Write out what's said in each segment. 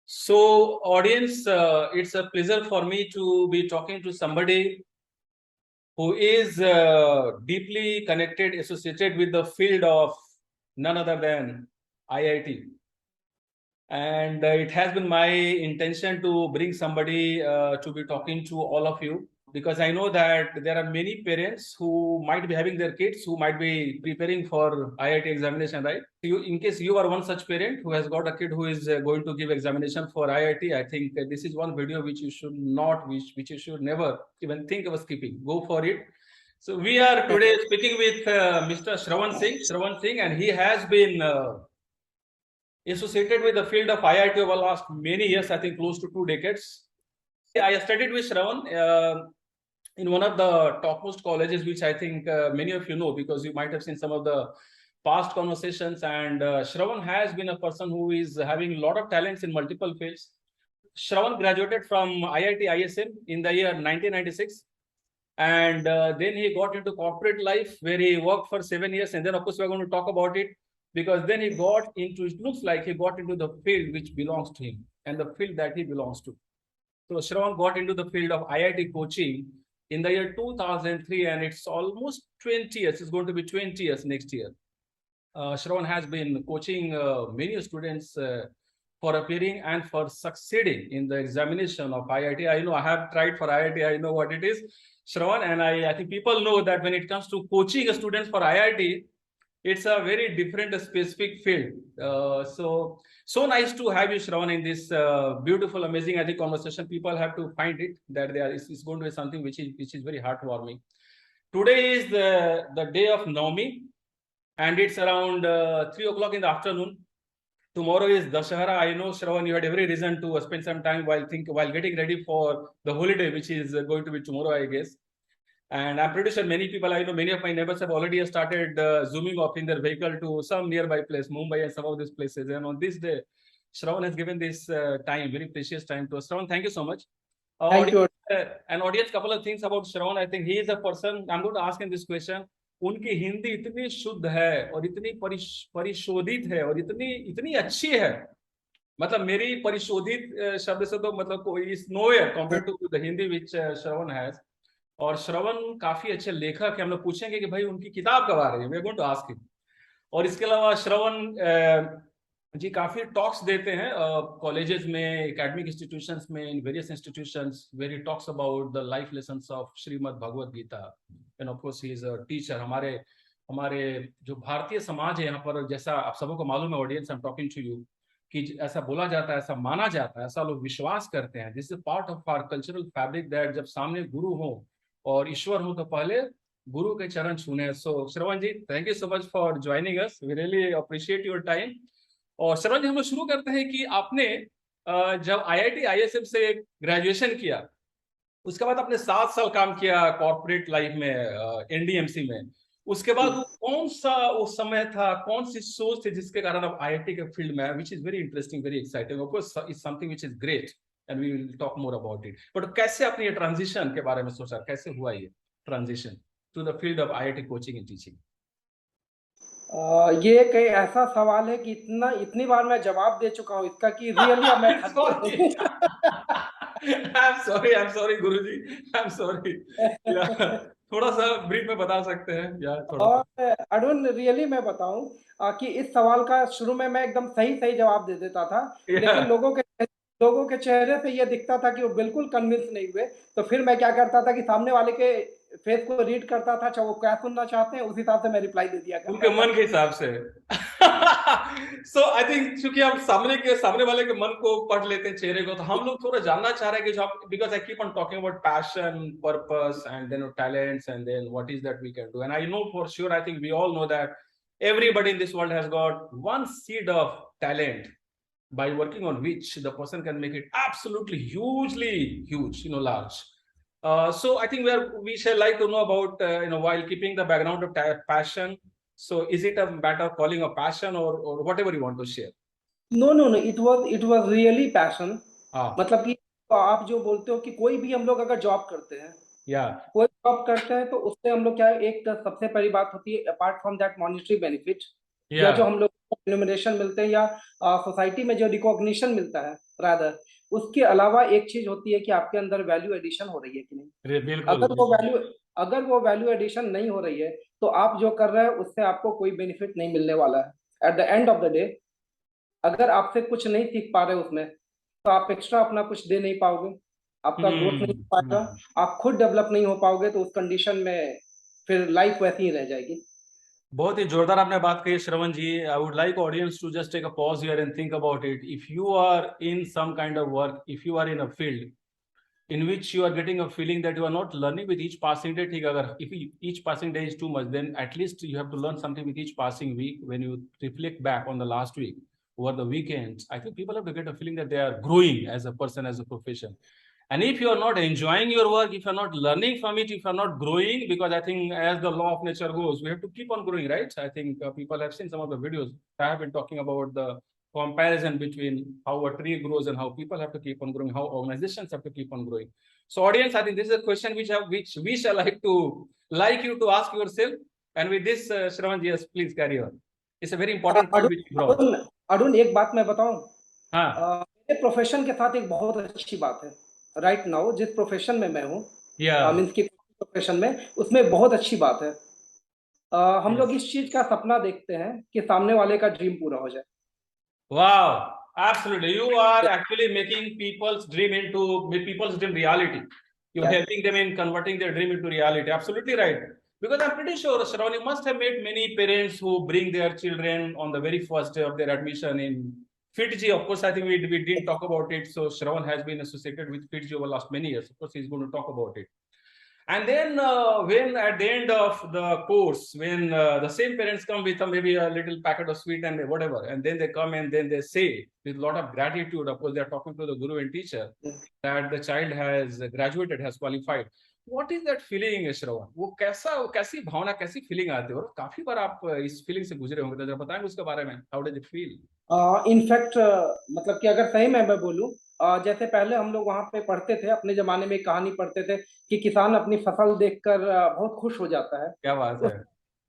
So, audience, it's a pleasure for me to be talking to somebody who is deeply connected, associated with the field of none other than IIT. And it has been my intention to bring somebody to be talking to all of you, because I know that there are many parents who might be having their kids who might be preparing for IIT examination, right? In case you are one such parent who has got a kid who is going to give examination for IIT, I think this is one video which you should not, which you should never even think of skipping. Go for it. So we are today speaking with Mr. Shravan Singh, and he has been associated with the field of IIT over the last many years, I think close to 2 decades. I studied with Shravan in one of the topmost colleges, which I think many of you know, because you might have seen some of the past conversations. And Shravan has been a person who is having a lot of talents in multiple fields. Shravan graduated from IIT ISM in the year 1996. And then he got into corporate life, where he worked for 7 years. And then, of course, we're going to talk about it, because then he got into, it looks like he got into the field which belongs to him and the field that he belongs to. So Shravan got into the field of IIT coaching in the year 2003, and it's almost 20 years. It's going to be 20 years next year. Shravan has been coaching many students for appearing and for succeeding in the examination of IIT. I know I have tried for IIT. I know what it is, Shravan, and I think people know that when it comes to coaching students for IIT, it's a very different specific field. So nice to have you, Shravan, in this beautiful, amazing, I think, conversation. People have to find it, that it's going to be something which is very heartwarming. Today is the day of Navami, and it's around 3 o'clock in the afternoon. Tomorrow is Dashahara. I know, Shravan, you had every reason to spend some time while getting ready for the holiday, which is going to be tomorrow, I guess. And I'm pretty sure many people, I know many of my neighbors have already started zooming off in their vehicle to some nearby place, Mumbai and some of these places. And on this day, Shravan has given this time, very precious time to us. Shravan, thank you so much. Thank you. An audience, couple of things about Shravan. I think he is a person, I'm going to ask him this question. उनकी हिंदी इतनी शुद्ध है और इतनी परिशोधित है और इतनी अच्छी है, मतलब मेरी परिशोधित शब्द से तो मतलब कोई is nowhere compared to the Hindi which Shravan has. और श्रवण काफी अच्छे लेखक है. हम लोग पूछेंगे कि भाई उनकी किताब कब आ रही है, we are going to ask him. और इसके अलावा श्रवण जी काफी टॉक्स देते हैं कॉलेजेस में, एकेडमिक इंस्टीट्यूशंस में, in various institutions, where he talks about the life lessons of Shrimad Bhagavad Gita. And of course he is a teacher. हमारे जो भारतीय समाज है यहाँ पर, जैसा आप सबको मालूम है audience, I am talking to you, कि ऐसा बोला जाता है, ऐसा माना जाता है, ऐसा लोग विश्वास करते हैं, this is part of our cultural fabric, that जब सामने गुरु हो और ईश्वर हो तो पहले गुरु के चरण छूने. So Shravan ji, thank you so much for joining us. We really appreciate your time. और श्रवण जी, हम लोग शुरू करते हैं कि आपने जब IIT ISM से ग्रेजुएशन किया, उसके बाद आपने 7 साल काम किया कॉर्पोरेट लाइफ में, NDMC में. उसके बाद वो कौन सा उस समय था, कौन सी सोच थी जिसके कारण आप IIT के फील्ड में आए, which is very interesting, very exciting. Of course, it's something which is great, and we will talk more about it. But कैसे आपने ये ट्रांजिशन के बारे में सोचा, कैसे हुआ ये transition to the field of IIT coaching and teaching? ये कई ऐसा सवाल है कि इतनी बार मैं जवाब दे चुका हूँ इसका कि रियली अब मैं I'm sorry Guruji, I'm sorry. थोड़ा सा ब्रीफ में बता सकते हैं यार थोड़ा. और अरुण, रियली मैं बताऊं कि इस सवाल का शुरू में मैं एकदम सही जवाब दे देता था, लेकिन लोगों के चेहरे से ये दिखता था कि वो बिल्कुल कन्विंस नहीं हुए. तो फिर मैं क्या करता था कि सामने वाले के फेस को रीड करता था, चाहे वो क्या सुनना चाहते हैं, उस हिसाब से मैं रिप्लाई दे दिया करता उनके मन के हिसाब से. सो आई थिंक चूंकि हम सामने वाले के मन को पढ़ लेते हैं, चेहरे को, तो हम लोग थोड़ा जानना चाह रहे हैं कि जो आप, because I keep on talking about passion, purpose and then talents and then what is that we can do. And I know for sure, I think we all know that everybody in this world has got one seed of talent by working on which the person can make it absolutely hugely huge, large. So I think we shall like to know about, while keeping the background of passion. So is it a matter of calling a passion or whatever you want to share? No, it was really passion. मतलब कि आप जो बोलते हो कि कोई भी हम लोग अगर जॉब करते हैं, कोई जॉब करते हैं, तो उससे हम लोग क्या है, एक सबसे पहली बात होती है, apart from that monetary benefit, या जो हम लोग रिम्यूनरेशन मिलते हैं या सोसाइटी में जो रिकॉग्निशन मिलता है रादर, उसके अलावा एक चीज होती है कि आपके अंदर वैल्यू एडिशन हो रही है कि नहीं। बिल्कुल अगर वो वैल्यू एडिशन नहीं हो रही है तो आप जो कर रहे हैं उससे आपको कोई बेनिफिट नहीं मिलने वाला है। At the end of the day अगर आपसे कुछ नहीं सीख पा रहे उसमें तो आप एक्स्ट्रा अपना कुछ दे नहीं पाओगे, आपका ग्रोथ नहीं हो पाएगा, आप खुद डेवलप नहीं हो पाओगे, तो उस कंडीशन में फिर लाइफ वैसी ही रह जाएगी। बहुत ही जोरदार आपने बात कही Shravan ji. I would like audience to just take a pause here and think about it. If you are in some kind of work, if you are in a field in which you are getting a feeling that you are not learning with each passing day, ठीक अगर if each passing day is too much, then at least you have to learn something with each passing week. When you reflect back on the last week over the weekends, I think people have to get a feeling that they are growing as a person, as a profession. And if you are not enjoying your work, if you are not learning from it, if you are not growing, because I think as the law of nature goes, we have to keep on growing, right? I think people have seen some of the videos. I have been talking about the comparison between how a tree grows and how people have to keep on growing, how organizations have to keep on growing. So audience, I think this is a question which we shall like you to ask yourself. And with this, Shravan ji, yes, please carry on. It's a very important point which you brought. Arun एक बात मैं बताऊं, हाँ, मेरे profession के साथ एक बहुत अच्छी बात है। राइट नाउ जिस प्रोफेशन में मैं हूँ, मीन्स की प्रोफेशन में, उसमें बहुत अच्छी बात है। हम लोग इस चीज का सपना देखते हैं कि सामने वाले का ड्रीम पूरा हो जाए। Wow, absolutely. You are actually making people's dream reality. You're helping them in converting their dream into reality. Absolutely right. Because I'm pretty sure, Shravan, you must have met many parents who bring their children on the very first day of their admission in FITG. Of course, I think we didn't talk about it. So Shravan has been associated with FITG over the last many years. Of course, he's going to talk about it. And then when at the end of the course, when the same parents come with maybe a little packet of sweet and whatever, and then they come and then they say with a lot of gratitude, of course, they're talking to the guru and teacher, that the child has graduated, has qualified. What is that feeling, Shravan? वो कैसी भावना, कैसी feeling आती है? और काफी बार आप इस feeling से गुजरे होंगे, तो जरा बताएंगे उसके बारे में। How does it feel? In fact मतलब कि अगर सही मैं बोलूं, जैसे पहले हम लोग वहां पे पढ़ते थे, अपने जमाने में कहानी पढ़ते थे कि किसान अपनी फसल देखकर बहुत खुश हो जाता है, क्या बात है,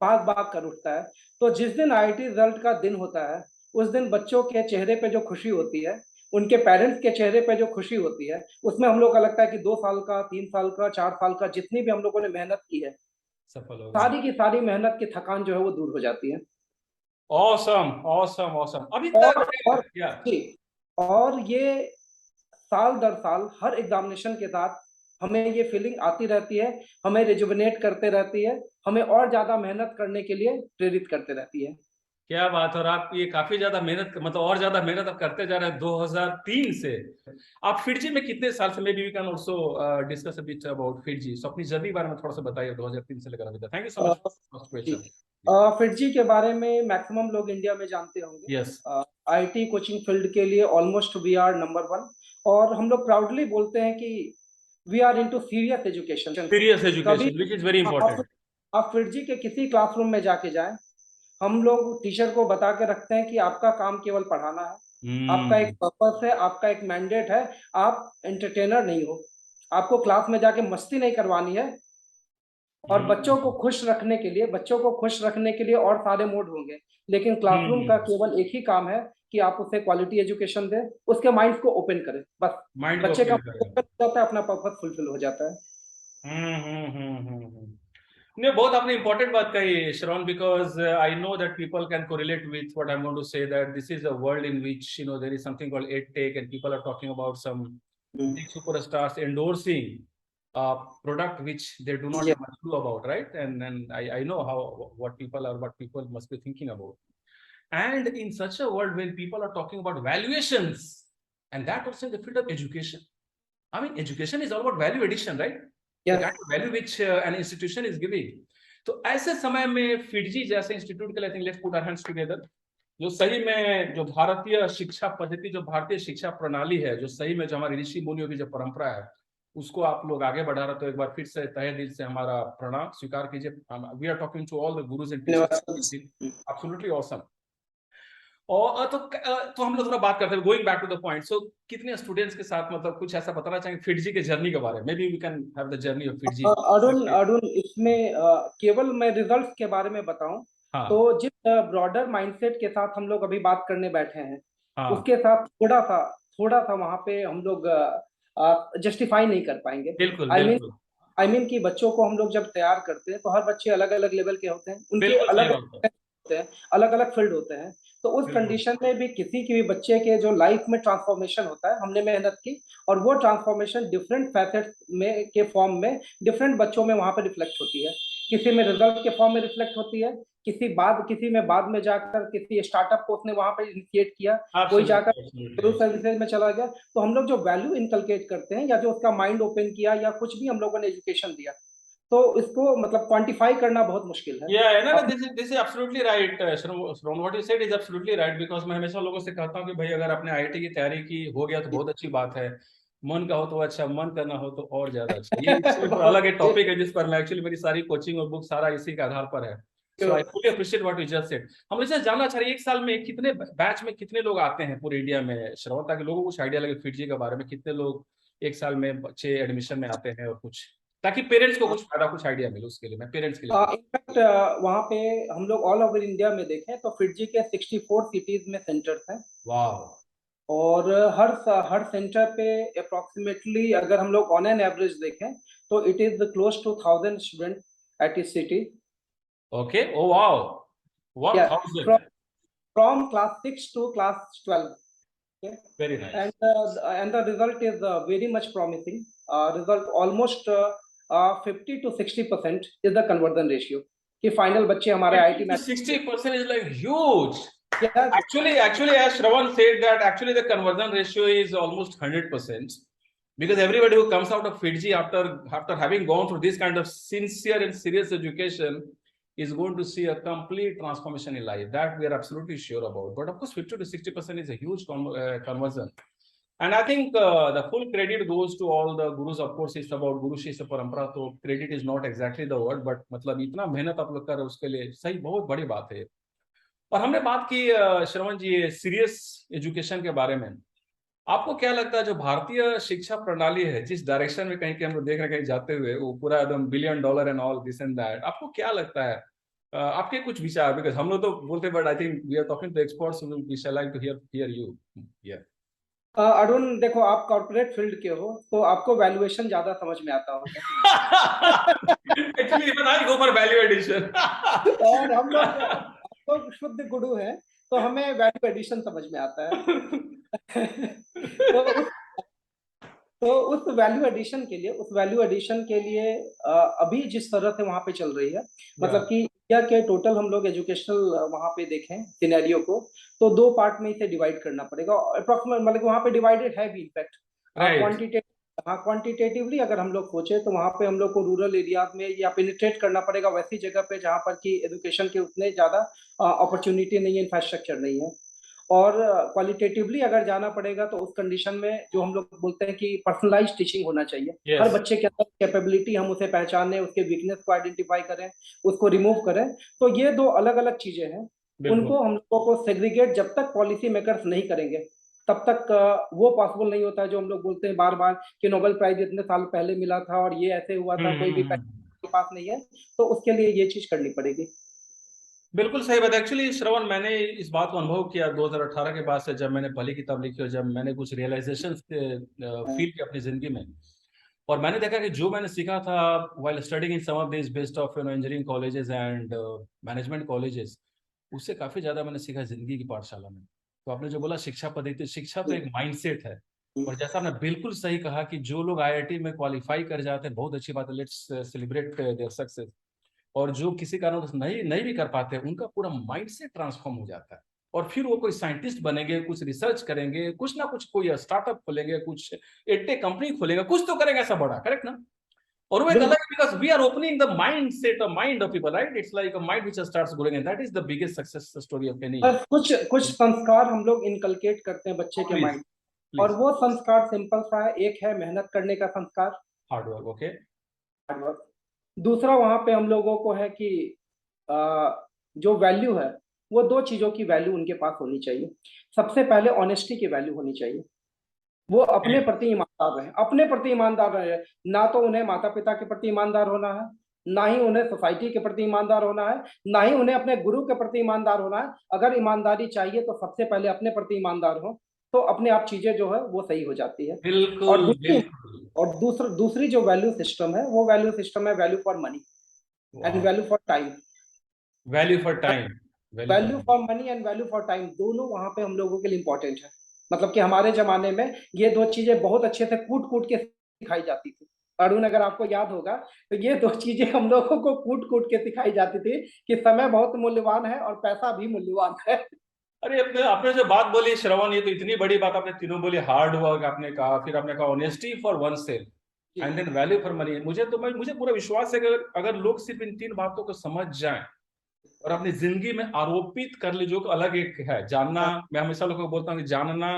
भाग भाग कर उठता है। तो जिस दिन आईआईटी रिजल्ट का दिन होता है, उस दिन बच्चों के चेहरे पे जो खुशी होती है, उनके पेरेंट्स के चेहरे पे जो खुशी होती है, उसमें हम लोग का लगता है कि 2 साल का, 3 साल का, 4 साल का जितनी भी हम लोगों ने मेहनत की है, सफल हो सारी की सारी मेहनत की थकान जो है वो दूर हो जाती है। Awesome, awesome, awesome. अभी और तक और ये साल दर साल हर एग्जामिनेशन के साथ हमें ये फीलिंग आती रहती है, हमें रिजुविनेट करते रहती है, हमें और ज्यादा मेहनत करने के लिए प्रेरित करते रहती है। क्या बात है। और आप ये काफी ज्यादा मेहनत, मतलब और ज्यादा मेहनत आप करते जा रहे हैं 2003 से। आप फिटजी में कितने साल से, maybe we can also discuss a bit about FIITJEE. So अपनी जर्नी बारे में थोड़ा सा बताइए 2003 से लेकर अभी तक। Thank you so much first question. FIITJEE के बारे में मैक्सिमम लोग इंडिया में जानते होंगे। यस, आईटी कोचिंग फील्ड के लिए ऑलमोस्ट वी आर नंबर 1, और हम लोग प्राउडली बोलते हैं कि we are into serious education. Which is very important. आप फिटजी के किसी क्लासरूम में जाके जाएं, हम लोग टीचर को बता के रखते हैं कि आपका काम केवल पढ़ाना है, आपका एक पर्पस है, आपका एक मैंडेट है, आप एंटरटेनर नहीं हो, आपको क्लास में जाके मस्ती नहीं करवानी है। और बच्चों को खुश रखने के लिए और सारे मोड होंगे, लेकिन क्लासरूम का केवल एक ही काम है कि आप उसे क्वालिटी एजुकेशन दें, उसके माइंड को ओपन करें, बस बच्चे का ओपन हो जाता है, अपना पर्पस फुलफिल हो जाता है। No, both आपने important बात कही Shravan, because I know that people can correlate with what I'm going to say, that this is a world in which there is something called EdTech, and people are talking about some big superstars endorsing a product which they do not have a clue about, right? And I know what people must be thinking about. And in such a world, when people are talking about valuations, and that also in the field of education, I mean, education is all about value addition, right? The kind of value which an institution is giving. तो ऐसे समय में फिटजी जैसे institute के लिए, I think let's put our hands together, जो सही में जो भारतीय शिक्षा पद्धति, जो भारतीय शिक्षा प्रणाली है, जो सही में जो हमारी ऋषि मुनियों की जो परंपरा है, उसको आप लोग आगे बढ़ा रहे। तो एक बार फिर से तहे दिल से हमारा प्रणाम स्वीकार कीजिए। We are talking to all the gurus and teachers, absolutely awesome. और तो हम लोग थोड़ा बात करते हैं, going back to the point. So कितने स्टूडेंट्स के साथ, मतलब कुछ ऐसा बताना चाहेंगे फिटजी के जर्नी के बारे में? Maybe we can have the journey of FIITJEE. Arun, इसमें केवल मैं रिजल्ट्स के बारे में बताऊं हाँ तो जिस ब्रॉडर माइंडसेट के साथ हम लोग अभी बात करने बैठे हैं, हाँ, उसके साथ थोड़ा सा वहां पे हम लोग जस्टिफाई नहीं कर पाएंगे। बिल्कुल आई मीन बिल्कुल। कि बच्चों को हम लोग जब तैयार करते हैं तो हर बच्चे अलग अलग लेवल के होते हैं, उनके बिल्कुल सही अलग बात है। होते हैं, अलग अलग फील्ड होते हैं। तो उस बिल्कुल कंडीशन में भी किसी की भी बच्चे के जो लाइफ में ट्रांसफॉर्मेशन होता है, हमने मेहनत की और वो ट्रांसफॉर्मेशन डिफरेंट फैसेट्स में के फॉर्म में डिफरेंट बच्चों में वहां पर रिफ्लेक्ट होती है। किसी में रिजल्ट के फॉर्म में रिफ्लेक्ट होती है, किसी में बाद में जाकर किसी स्टार्टअप को उसने वहां पर इनिशिएट किया, कोई जाकर एब्सोल्युटली एब्सोल्युटली। सिविल सर्विसेज में चला गया। तो हम लोग जो वैल्यू इनकलकेट करते हैं या जो उसका माइंड ओपन किया या कुछ भी हम लोगों ने एजुकेशन दिया, तो इसको मतलब क्वांटिफाई करना बहुत मुश्किल है। Yeah, no, no, अपने this is absolutely right. Shravan, what you said is absolutely right because मैं हमेशा लोगों से कहता हूँ कि भाई अगर आपने आईआईटी की तैयारी की हो गया तो बहुत अच्छी बात है। मन का हो तो अच्छा, मन करना हो तो और ज्यादा अच्छा। ये इससे पर अलग एक टॉपिक है जिस पर मैं एक्चुअली मेरी सारी कोचिंग और बुक सारा इसी के आधार पर है। So I fully appreciate what you just said. हम जैसे जानना चाह रहे हैं एक साल में कितने बैच में कितने लोग आते हैं पूरे इंडिया में श्रवण, ताकि लोगों को कुछ आइडिया लगे फिटजी के बारे में, कितने लोग एक साल में बच्चे एडमिशन में आते हैं और कुछ, ताकि पेरेंट्स को कुछ फायदा कुछ आइडिया मिले, उसके लिए मैं पेरेंट्स के लिए पूछ। इनफैक्ट वहाँ पे हम लोग ऑल ओवर इंडिया में देखें तो फिटजी के 64 सिटीज में सेंटर्स हैं। वाह। और हर सेंटर पे अप्रोक्सीमेटली अगर हम लोग ऑन एन एवरेज देखें तो it is close to 1000 student at इस city. Okay. Oh wow. Yeah, 1,000. from class 6 to class 12. Okay. Very And nice. the result is very much promising. Result almost 50 to 60% is the conversion ratio कि final बच्चे हमारे IIT 50 में। to 60% is like huge. Yeah, Actually, as Shravan said that actually the conversion ratio is almost 100% because everybody who comes out of Fiji after having gone through this kind of sincere and serious education is going to see a complete transformation in life. That we are absolutely sure about. But of course, 50 to 60% is a huge conversion. And I think the full credit goes to all the gurus. Of course, it's about Guru Shishya Parampara. So credit is not exactly the word, but मतलब इतना मेहनत आप लोग कर रहे हो उसके लिए सही बहुत बड़ी बात है। और हमने बात की श्रवण जी सीरियस एजुकेशन के बारे में। आपको क्या लगता है जो भारतीय शिक्षा प्रणाली है, जिस डायरेक्शन में कहीं हम लोग देख रहे हैं कहीं जाते हुए, वो पूरा एकदम $1 billion and all this and that, आपको क्या लगता है? आपके कुछ विचार, बिकॉज हम लोग तो बोलते but I think we are talking to experts, we shall like to hear you. या अरुण देखो, आप कॉर्पोरेट फील्ड के हो तो आपको वैल्यूएशन ज्यादा समझ में आता होगा। Actually, even I go for value addition. और हम लोग शुद्ध गुरु हैं तो हमें वैल्यू एडिशन समझ में आता है। तो उस उस वैल्यू एडिशन के लिए अभी जिस तरह से वहां पे चल रही है, Yeah, मतलब कि इंडिया के टोटल हम लोग एजुकेशनल वहां पे देखें सिनेरियो को, तो दो पार्ट में इसे डिवाइड करना पड़ेगा अप्रोक्सीमेट, मतलब वहां पे डिवाइडेड है भी इनफैक्ट। right. क्वांटिटेटिव, हाँ क्वांटिटेटिवली अगर हम लोग सोचे तो वहां पे हम लोग को रूरल एरियाज में या पेनिट्रेट करना पड़ेगा वैसी जगह पे जहां पर कि एजुकेशन के उतने ज्यादा अपॉर्चुनिटी नहीं है, इंफ्रास्ट्रक्चर नहीं है। और क्वालिटेटिवली अगर जाना पड़ेगा तो उस कंडीशन में जो हम लोग बोलते हैं कि पर्सनलाइज टीचिंग होना चाहिए। हर Yes, बच्चे के अंदर कैपेबिलिटी हम उसे पहचानें, उसके वीकनेस को आइडेंटिफाई करें, उसको रिमूव करें। तो ये दो अलग अलग चीजें हैं। बिल्कुल उनको हम लोगों को सेग्रीगेट जब तक पॉलिसी मेकर्स नहीं करेंगे तब तक वो पॉसिबल नहीं होता है। जो हम लोग बोलते हैं बार बार कि नोबेल प्राइज इतने साल पहले मिला था और ये ऐसे हुआ था, कोई भी हम्म। के पास नहीं है। तो उसके लिए ये चीज करनी पड़ेगी। बिल्कुल सही बात है। एक्चुअली श्रवण, मैंने इस बात को अनुभव किया 2018 के बाद से, जब मैंने पहली किताब लिखी और जब मैंने कुछ रियलाइजेशन फील किया अपनी जिंदगी में, और मैंने देखा कि जो मैंने सीखा था while studying in some of these best of engineering colleges and management colleges, उससे काफी ज्यादा मैंने सीखा जिंदगी की पाठशाला में। तो आपने जो बोला शिक्षा पद्धति, शिक्षा तो एक माइंडसेट है। और जैसा आपने बिल्कुल सही कहा कि जो लोग आईआईटी में क्वालिफाई कर जाते हैं बहुत अच्छी बात है, लेट्स सेलिब्रेट देयर सक्सेस। और जो किसी कारण से नहीं नहीं भी कर पाते, उनका पूरा माइंडसेट ट्रांसफॉर्म हो जाता है। और फिर वो कोई साइंटिस्ट बनेंगे, कुछ रिसर्च करेंगे, कुछ ना कुछ कोई स्टार्टअप खोलेंगे, कुछ एडटेक कंपनी खोलेंगे, कुछ तो करेंगे ऐसा बड़ा, करेक्ट ना? और वो एक बिल्कुल अलग, because we are opening the mindset of mind of people, right? It's like a mind which starts growing and that is the biggest success story of any. बस कुछ कुछ संस्कार हम लोग इनकलकेट करते हैं बच्चे के प्लीज माइंड। और प्लीज। वो संस्कार सिंपल सा है, एक है मेहनत करने का संस्कार, हार्ड वर्क, ओके। हार्डवर्क। दूसरा वहां पे हम लोगों को है कि आ, जो वैल्यू है, वो दो चीजों की वैल्यू उनके पास होनी चाहिए। सबसे पहले ऑनेस्टी की वैल्यू होनी चाहिए। वो अपने प्रति ईमानदार रहे, अपने प्रति ईमानदार रहे। ना तो उन्हें माता पिता के प्रति ईमानदार होना है, ना ही उन्हें सोसाइटी के प्रति ईमानदार होना है, ना ही उन्हें अपने गुरु के प्रति ईमानदार होना है। अगर ईमानदारी चाहिए तो सबसे पहले अपने प्रति ईमानदार हो, तो अपने आप चीजें जो है वो सही हो जाती है। और बिल्कुल दूसरी बिल्कुल। दूसरी जो वैल्यू सिस्टम है, वो वैल्यू सिस्टम है value for money and value for time. Value for time. Value for value for money and value for time दोनों वहां पे हम लोगों के लिए इंपॉर्टेंट है। मतलब कि हमारे जमाने में ये दो चीजें बहुत अच्छे से कूट कूट के सिखाई जाती थी। अरुण, अगर आपको याद होगा तो ये दो चीजें हम लोगों को कूट कूट के सिखाई जाती थी कि समय बहुत मूल्यवान है और पैसा भी मूल्यवान है। अरे अपने आपने जो बात बोली श्रवण, ये तो इतनी बड़ी बात आपने तीनों बोली। हार्ड वर्क आपने कहा, फिर आपने कहा honesty for oneself, and then value for money. मुझे पूरा विश्वास है कि अगर लोग सिर्फ इन तीन बातों को समझ जाएं और अपनी जिंदगी में आरोपित कर ले, जो कि अलग एक है जानना। मैं हमेशा लोगों को बोलता हूँ कि जानना,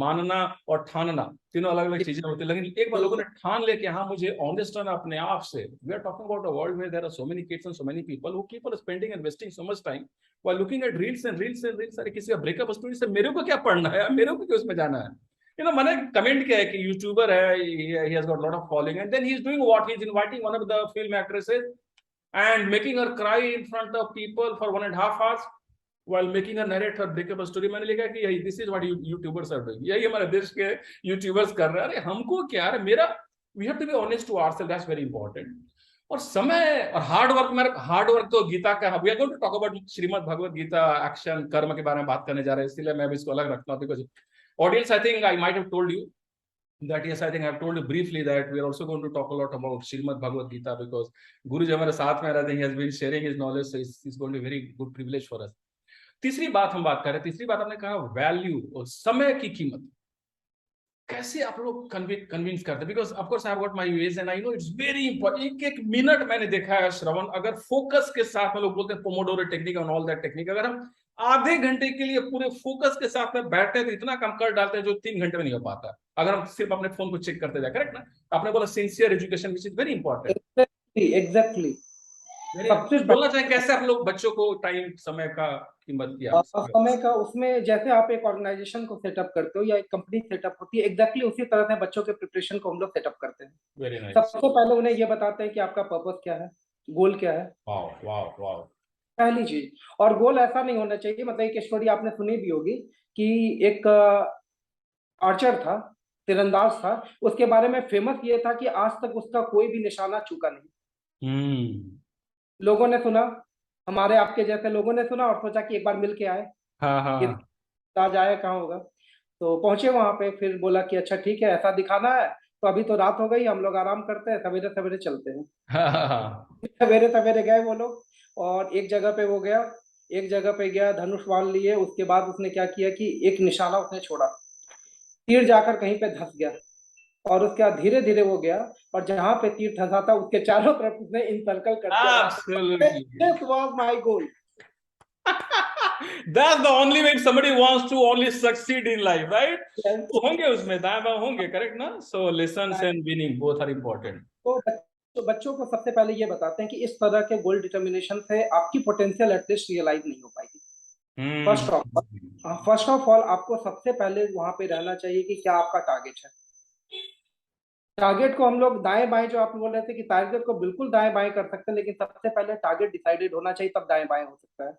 मानना और ठानना तीनों अलग अलग चीजें होती है, लेकिन एक बार लोगों ने ठान ले कि हाँ मुझे ऑनेस्ट रहना अपने आप से। We are talking about a world where there are so many kids and so many people who keep on spending and wasting so much time while looking at reels and reels and reels. अरे किसी का breakup story से मेरे को क्या पढ़ना है, मेरे को क्यों उसमें जाना है। मैंने कमेंट किया है कि यूट्यूबर है, he has got a lot of following, and then he's doing what, he's inviting one of the film actresses and making her cry in front of people for 1.5 hours while making her narrate her breakup story. मैंने लिखा कि यही this is what YouTubers are doing, यही हमारे देश के YouTubers कर रहे हैं। अरे हमको क्या है, मेरा we have to be honest to ourselves, that's very important. और समय और हार्ड वर्क, मेरा हार्ड वर्क तो गीता का, we are going to talk about Shrimad Bhagavad Gita action कर्म के बारे में बात करने जा रहे हैं, इसलिए मैं भी इसको अलग रखता हूँ। Because audience, I think I might have told you that, yes, I think I've told you briefly that we are also going to talk a lot about Srimad Bhagavad Gita, because Guru ji हमारे साथ में रहते हैं, he has been sharing his knowledge, so it's going to be very good privilege for us. तीसरी बात हम बात कर रहे हैं, तीसरी बात आपने कहा वैल्यू और समय की कीमत। कैसे आप लोग कन्विंस करते हैं, because of course I have got my ways and I know it's very important. एक मिनट मैंने देखा है श्रवण, अगर फोकस के साथ में, लोग बोलते हैं पोमोडोरो टेक्निक और ऑल दैट टेक्निक, अगर हम आधे घंटे के लिए पूरे फोकस के साथ में बैठते हैं तो इतना कम कर डालते हैं जो 3 घंटे में नहीं हो पाता अगर हम सिर्फ अपने फोन को चेक करते जाए। करेक्ट ना? आपने बोला sincere education which is very important. Exactly. सबसे बोलना चाहें कैसे आप लोग बच्चों को टाइम, समय का कीमत किया समय का, उसमें जैसे आप एक ऑर्गेनाइजेशन को सेटअप करते हो या एक कंपनी सेटअप होती है, एग्जैक्टली उसी तरह से बच्चों के प्रिपरेशन को हम लोग सेटअप करते हैं। Very nice. सबसे पहले उन्हें ये बताते हैं कि आपका पर्पस क्या है, गोल क्या है। Wow wow wow. पहली चीज। और गोल ऐसा नहीं होना चाहिए, मतलब एक स्टोरी आपने सुनी भी होगी कि एक आर्चर था, तीरंदाज था, उसके बारे में फेमस ये था कि आज तक उसका कोई भी निशाना चूका नहीं। लोगों ने सुना, हमारे आपके जैसे लोगों ने सुना और सोचा कि एक बार मिल के आए हाँ हाँ कि ताज आया कहाँ होगा। तो पहुंचे वहां पे, फिर बोला कि अच्छा ठीक है, ऐसा दिखाना है तो अभी तो रात हो गई, हम लोग आराम करते हैं, सवेरे सवेरे चलते हैं। हाँ हाँ हाँ। सवेरे सवेरे गए वो लोग, और एक जगह पे वो गया, एक जगह पे गया, धनुष बाण लिए। उसके बाद उसने क्या किया कि एक निशाना उसने छोड़ा, तीर जाकर कहीं पे धंस गया, और उसके बाद धीरे धीरे वो गया और जहां पे तीर धंसा था उसके चारों तरफ उसने इनसर्कल कर दिया। Absolutely. This was my goal. That's the only way if somebody wants to only succeed in life, right? Yes. तो होंगे उसमें दाएं बाएं होंगे, करेक्ट ना? So lessons and winning both are important. तो बच्चों को सबसे पहले ये बताते हैं कि इस तरह के गोल डिटर्मिनेशन से आपकी पोटेंशियल एटलीस्ट रियलाइज नहीं हो पाएगी। फर्स्ट ऑफ ऑल आपको सबसे पहले वहां पे रहना चाहिए कि क्या आपका टारगेट है। टारगेट को हम लोग दाएं बाएं, जो आप बोल रहे थे कि टारगेट को बिल्कुल दाएं बाएं कर सकते हैं, लेकिन सबसे पहले टारगेट डिसाइडेड होना चाहिए, तब दाएं बाएं हो सकता है।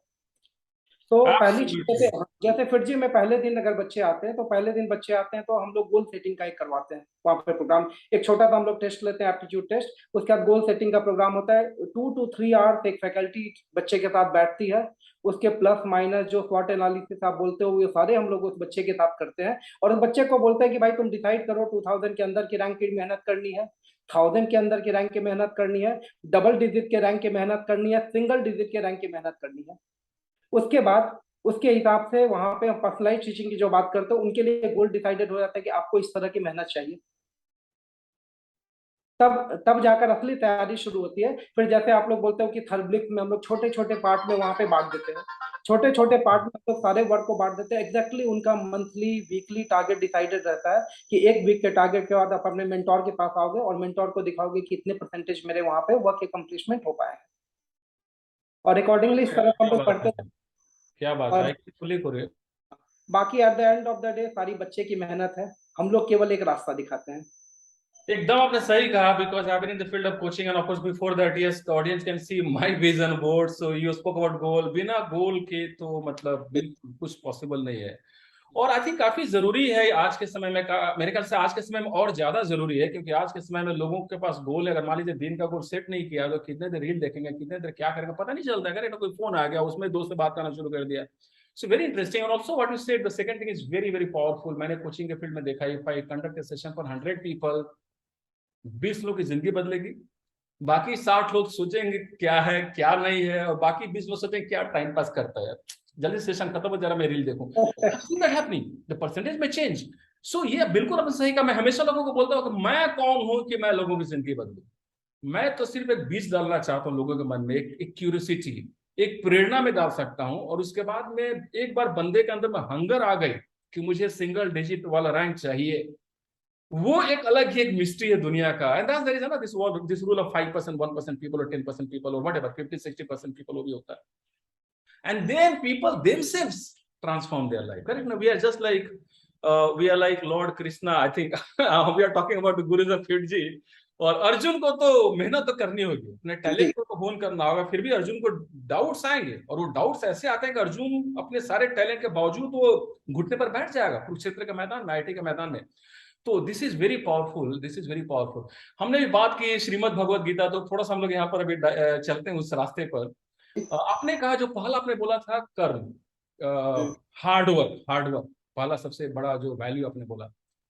तो पहली चीज, जैसे फिर जी में पहले दिन अगर बच्चे आते हैं, तो पहले दिन बच्चे आते हैं तो हम लोग गोल सेटिंग का एक करवाते हैं वहाँ पे प्रोग्राम। एक छोटा सा हम लोग टेस्ट लेते हैं, एप्टीट्यूड टेस्ट। उसके बाद गोल सेटिंग का प्रोग्राम होता है। 2 to 3 आवर्स एक फैकल्टी बच्चे के साथ बैठती है, उसके प्लस माइनस जो स्वॉट एनालिसिस आप बोलते हो, ये सारे हम लोग उस बच्चे के साथ करते हैं। और उस बच्चे को बोलते हैं कि भाई तुम डिसाइड करो 2000 के अंदर की रैंक की मेहनत करनी है, 1000 के अंदर की रैंक की मेहनत करनी है, डबल डिजिट के रैंक की मेहनत करनी है, सिंगल डिजिट के रैंक की मेहनत करनी है। उसके बाद उसके हिसाब से वहां पे हम पर्सनलाइज टीचिंग की जो बात करते हैं, उनके लिए गोल डिसाइडेड हो जाता है कि आपको इस तरह की मेहनत चाहिए। तब जाकर असली तैयारी शुरू होती है। फिर जैसे आप लोग बोलते हो कि थर्बलिक में हम लोग छोटे छोटे पार्ट में वहां पे बांट देते हैं, छोटे छोटे पार्ट में हम लोग सारे वर्क को बांट देते हैं। एग्जैक्टली उनका मंथली वीकली टारगेट डिसाइडेड रहता है कि एक वीक के टारगेट के बाद आप अपने मेंटोर के पास आओगे और मेंटोर को दिखाओगे कि इतने परसेंटेज मेरे वहां पे वर्क कंप्लीटमेंट हो पाए हैं। और अकॉर्डिंगली इस तरह हम लोग पढ़ते हैं। क्या बात है, फुली करे। बाकी at the end of the day सारी बच्चे की मेहनत है, हम लोग केवल एक रास्ता दिखाते हैं। एकदम आपने सही कहा, because I've been in the field of coaching and of course before that, yes, the audience can see my vision board. So you spoke about goal. बिना गोल के तो मतलब बिल्कुल कुछ पॉसिबल नहीं है। और आई थिंक काफी जरूरी है आज के समय में मेरे ख्याल से आज के समय में और ज्यादा जरूरी है, क्योंकि आज के समय में लोगों के पास गोल है। अगर मान लीजिए दिन का गोल सेट नहीं किया तो कितने देर रील देखेंगे, कितने देर क्या करेंगे पता नहीं चलता। अगर कोई फोन आ गया उसमें दोस्त से बात करना शुरू कर दिया। So very interesting. और also what you said the second thing is very very powerful. मैंने कोचिंग के फील्ड में देखा, if I conduct a session for 100 people, 20 लोग की जिंदगी बदलेगी। बाकी 60 लोग सोचेंगे क्या है क्या नहीं है, और बाकी 20 लोग सोचेंगे क्या टाइम पास करता है, जल्दी सेशन खत्म हो जरा मैं रील देखूं। द परसेंटेज में चेंज। सो ये बिल्कुल आपने सही कहा। मैं हमेशा लोगों को बोलता हूँ कि मैं कौन हूं कि मैं लोगों की जिंदगी बदलूं। मैं तो सिर्फ एक बीज डालना चाहता हूँ लोगों के मन में, एक क्यूरियोसिटी, एक प्रेरणा में डाल सकता हूँ। और उसके बाद में एक बार बंदे के अंदर में हंगर आ गई कि मुझे सिंगल डिजिट वाला रैंक चाहिए, वो एक अलग ही एक मिस्ट्री है दुनिया का। एंड दैट्स देयर इज ना दिस रूल ऑफ 5%, 1% पीपल और 10% पीपल और व्हाटएवर 50-60% पीपल वो भी होता है। And then people themselves transform their life. Correct ना? We are just like we are like lord Krishna, I think we are talking about the gurus of Fiji. और अर्जुन को तो मेहनत तो करनी होगी, अपने टैलेंट को तो होन करना होगा, फिर भी अर्जुन को डाउट्स आएंगे। और वो डाउट्स ऐसे आते हैं कि अर्जुन अपने सारे टैलेंट के बावजूद वो घुटने पर बैठ जाएगा कुरुक्षेत्र के मैदान में, आईटी के मैदान में। तो this is very powerful, this is very powerful. हमने भी बात की श्रीमद् भगवत गीता, तो थोड़ा सा हम लोग यहाँ पर अभी चलते हैं उस रास्ते पर। आपने कहा जो पहला आपने बोला था कर्म, हार्डवर्क, हार्डवर्क पहला सबसे बड़ा जो वैल्यू आपने बोला,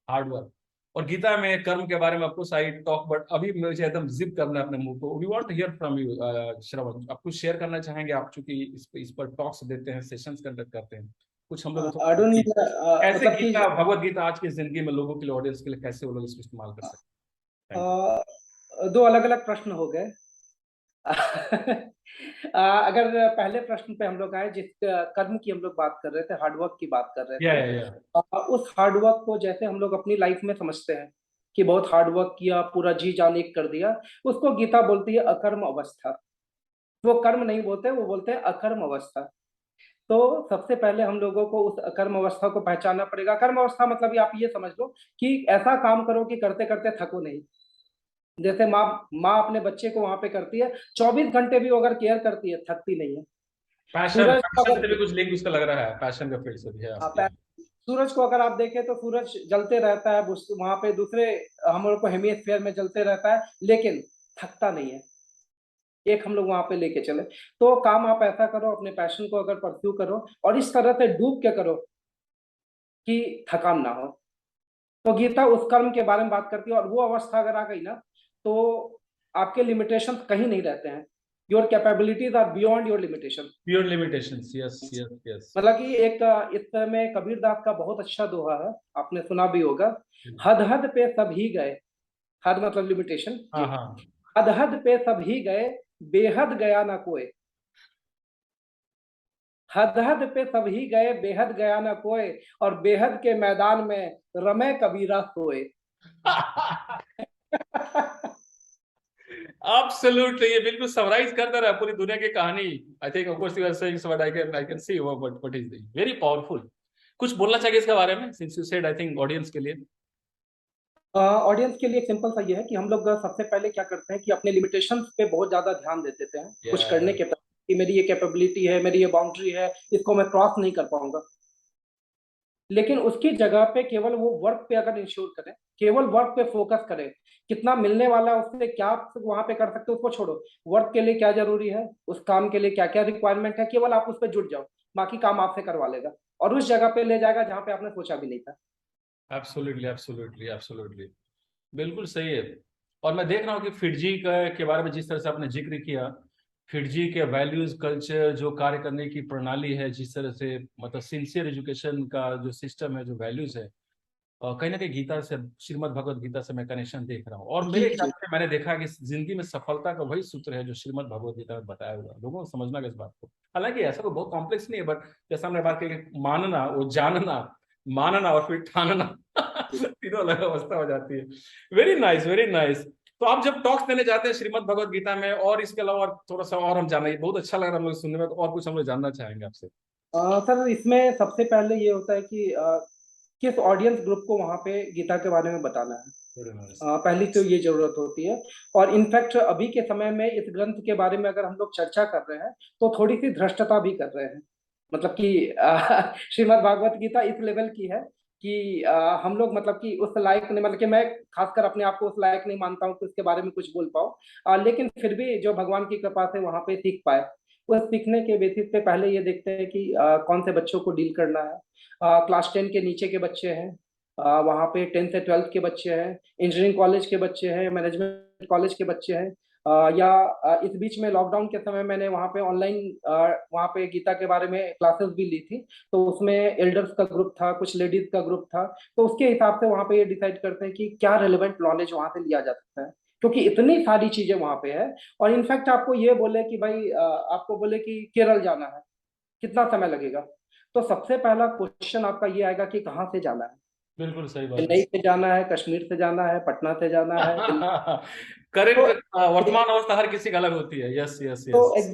हार्डवर्क। और गीता में कर्म के बारे में आपको आई टॉक, बट अभी मुझे एकदम जिप करना है अपने मुंह को। We want to hear from you Shravan, आप कुछ शेयर करना चाहेंगे? आप चूंकि इस पर टॉक्स देते हैं, सेशंस कंडक्ट करते हैं, कुछ हम लोग अरुण, कैसे मतलब कि गीता भगवत गीता आज की जिंदगी में लोगों के लिए, ऑडियंस के लिए कैसे वो लोग इसको इस्तेमाल कर सकते हैं? दो अलग अलग प्रश्न हो गए। अगर पहले प्रश्न पे हम लोग आए, जिस कर्म की हम लोग बात कर रहे थे, हार्डवर्क की बात कर रहे थे, या उस हार्डवर्क को जैसे हम लोग अपनी लाइफ में समझते हैं कि बहुत हार्डवर्क किया, पूरा जी जान एक कर दिया, उसको गीता बोलती है अकर्म अवस्था। वो कर्म नहीं बोलते, वो बोलते हैं अकर्म अवस्था। तो सबसे पहले हम लोगों को उस अकर्म अवस्था को पहचानना पड़ेगा। अकर्म अवस्था मतलब ये आप ये समझ लो कि ऐसा काम करो कि करते करते थको नहीं। जैसे माँ माँ अपने बच्चे को वहां पे करती है, 24 घंटे भी वो अगर केयर करती है, थकती नहीं है। पैशन, सूरज को पैशन से अगर भी कुछ लिंक उसका लग रहा है, पैशन का फील्ड से भी है हाँ, आपके। सूरज को अगर आप देखें तो सूरज जलते रहता है, वहां पे दूसरे हम लोग को हेमिस्फीयर में जलते रहता है, लेकिन थकता नहीं है। एक हम लोग वहां पे लेके चले। तो काम आप ऐसा करो, अपने पैशन को अगर परस्यू करो और इस तरह से डूब के करो कि थकान ना हो। तो गीता उस कर्म के बारे में बात करती है, और वो अवस्था अगर आ गई ना, तो आपके लिमिटेशन कहीं नहीं रहते हैं। Your capabilities are beyond your limitation. Pure limitations, yes yes yes. मतलब कि एक इसमें कबीर दास का बहुत अच्छा दोहा है, आपने सुना भी होगा। हद हद पे सब ही गए, हद मतलब लिमिटेशन जी, हाँ हाँ। हद हद पे सब ही गए, बेहद गया ना कोई। हद हद पे सब ही गए, बेहद गया ना कोई, और बेहद के मैदान में रमे कबीरा सोए। Absolutely, ये बिल्कुल समराइज कर दे रहा है पूरी दुनिया की कहानी। I think of course you are saying so, but I can see what is very powerful. कुछ बोलना चाहिए इसके बारे में, since you said, I think audience के लिए। ऑडियंस के लिए सिंपल सा ये है कि हम लोग सबसे पहले क्या करते हैं कि अपने लिमिटेशंस पे बहुत ज्यादा ध्यान दे देते हैं कुछ करने के पहले, कि मेरी ये कैपेबिलिटी है, मेरी ये बाउंड्री है, इसको मैं क्रॉस नहीं कर पाऊंगा। लेकिन उसकी जगह पे केवल वो वर्क पे अगर इंश्योर करें, केवल वर्क पे फोकस करें, कितना मिलने वाला है उससे क्या आप वहां पे कर सकते हो उसको छोड़ो। वर्क के लिए क्या जरूरी है, उस काम के लिए क्या क्या रिक्वायरमेंट है, केवल आप उस पर जुट जाओ, बाकी काम आपसे करवा लेगा और उस जगह पे ले जाएगा जहां पे आपने सोचा भी नहीं था। एब्सोल्युटली एब्सोल्युटली एब्सोल्युटली, बिल्कुल सही है। और मैं देख रहा हूँ कि फिडजी के बारे में जिस तरह से आपने जिक्र किया, फिडजी के वैल्यूज, कल्चर, जो कार्य करने की प्रणाली है, जिस तरह से मतलब सिंसियर एजुकेशन का जो सिस्टम है, जो वैल्यूज है, कहीं ना कहीं गीता से, श्रीमद् भगवत गीता से मैं कनेक्शन देख रहा हूँ। और जी मेरे ख्याल जी। से मैंने देखा कि जिंदगी में सफलता का वही सूत्र है जो श्रीमद् भगवत गीता में बताया हुआ है। लोगों को समझना इस बात को, हालांकि ऐसा तो बहुत कॉम्प्लेक्स नहीं है, बट जैसा हमने बात की कि मानना, वो जानना, मानना और फिर ठानना तीनों अलग अवस्था हो जाती है। Very nice, very nice. तो आप जब टॉक्स देने जाते हैं श्रीमद् भगवत गीता में, और इसके अलावा थोड़ा सा और हम जानना, बहुत अच्छा लग रहा है हम लोग सुनने में, तो और कुछ हम लोग जानना चाहेंगे आपसे। सर, इसमें सबसे पहले ये होता है कि किस ऑडियंस ग्रुप को वहां पे गीता के बारे में बताना है। पहली तो ये जरूरत होती है। और इनफैक्ट अभी के समय में इस ग्रंथ के बारे में अगर हम लोग चर्चा कर रहे हैं तो थोड़ी सी धृष्टता भी कर रहे हैं। मतलब कि श्रीमद् भागवत गीता इस लेवल की है कि हम लोग मतलब कि उस लायक नहीं, मतलब कि मैं खासकर अपने आप को उस लायक नहीं मानता हूँ कि उसके बारे में कुछ बोल पाऊँ, लेकिन फिर भी जो भगवान की कृपा से वहां पे सीख पाए, उस सीखने के बेसिस पे पहले ये देखते हैं कि कौन से बच्चों को डील करना है। क्लास 10 के नीचे के बच्चे हैं, वहाँ पे 10th से 12th के बच्चे हैं, इंजीनियरिंग कॉलेज के बच्चे हैं, मैनेजमेंट कॉलेज के बच्चे हैं, इस बीच में लॉकडाउन के समय मैंने वहाँ पे ऑनलाइन वहाँ पे गीता के बारे में क्लासेस भी ली थी। तो उसमें एल्डर्स का ग्रुप था, कुछ लेडीज का ग्रुप था। तो उसके हिसाब से वहाँ पे ये डिसाइड करते हैं कि क्या रिलेवेंट नॉलेज वहाँ से लिया जा सकता है, क्योंकि इतनी सारी चीजें वहाँ पे है। और इनफैक्ट आपको ये बोले कि भाई आपको बोले कि केरल जाना है, कितना समय लगेगा, तो सबसे पहला क्वेश्चन आपका ये आएगा कि कहाँ से जाना है। बिल्कुल सही बात चेन्नई से जाना है, कश्मीर से जाना है, पटना से जाना है, दिल्ली। है। तो करेक्ट। वर्तमान अवस्था हर किसी का अलग होती है। यस यस तो यस।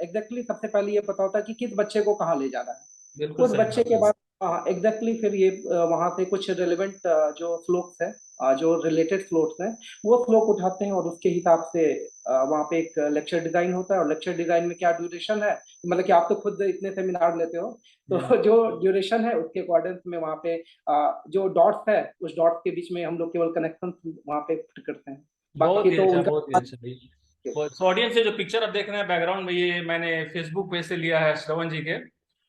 एग्जैक्टली सबसे पहले ये पता होता है कि किस बच्चे को कहाँ ले जाना है। बिल्कुल उस सही बच्चे बात के है। बाद एग्जैक्टली फिर ये वहाँ से कुछ रिलेवेंट जो स्लोक्स है, जो रिलेटेड स्लोक्स हैं, वो स्लोक उठाते हैं और उसके हिसाब से वहाँ पे एक लेक्चर डिजाइन होता है। और लेक्चर डिजाइन में क्या ड्यूरेशन है, मतलब कि आप तो खुद इतने सेमिनार लेते हो, हम्म। तो जो ड्यूरेशन है उसके अकॉर्डिंग में वहाँ पे जो डॉट्स है, उस डॉट्स के बीच में हम लोग केवल कनेक्शन वहाँ पे फिट करते हैं। बहुत बाकी ही तो अच्छा, उनका बहुत ही अच्छा भाई। तो ऑडियंस से जो पिक्चर आप देख रहे हैं बैकग्राउंड में, ये मैंने फेसबुक पेज से लिया है श्रवण जी के।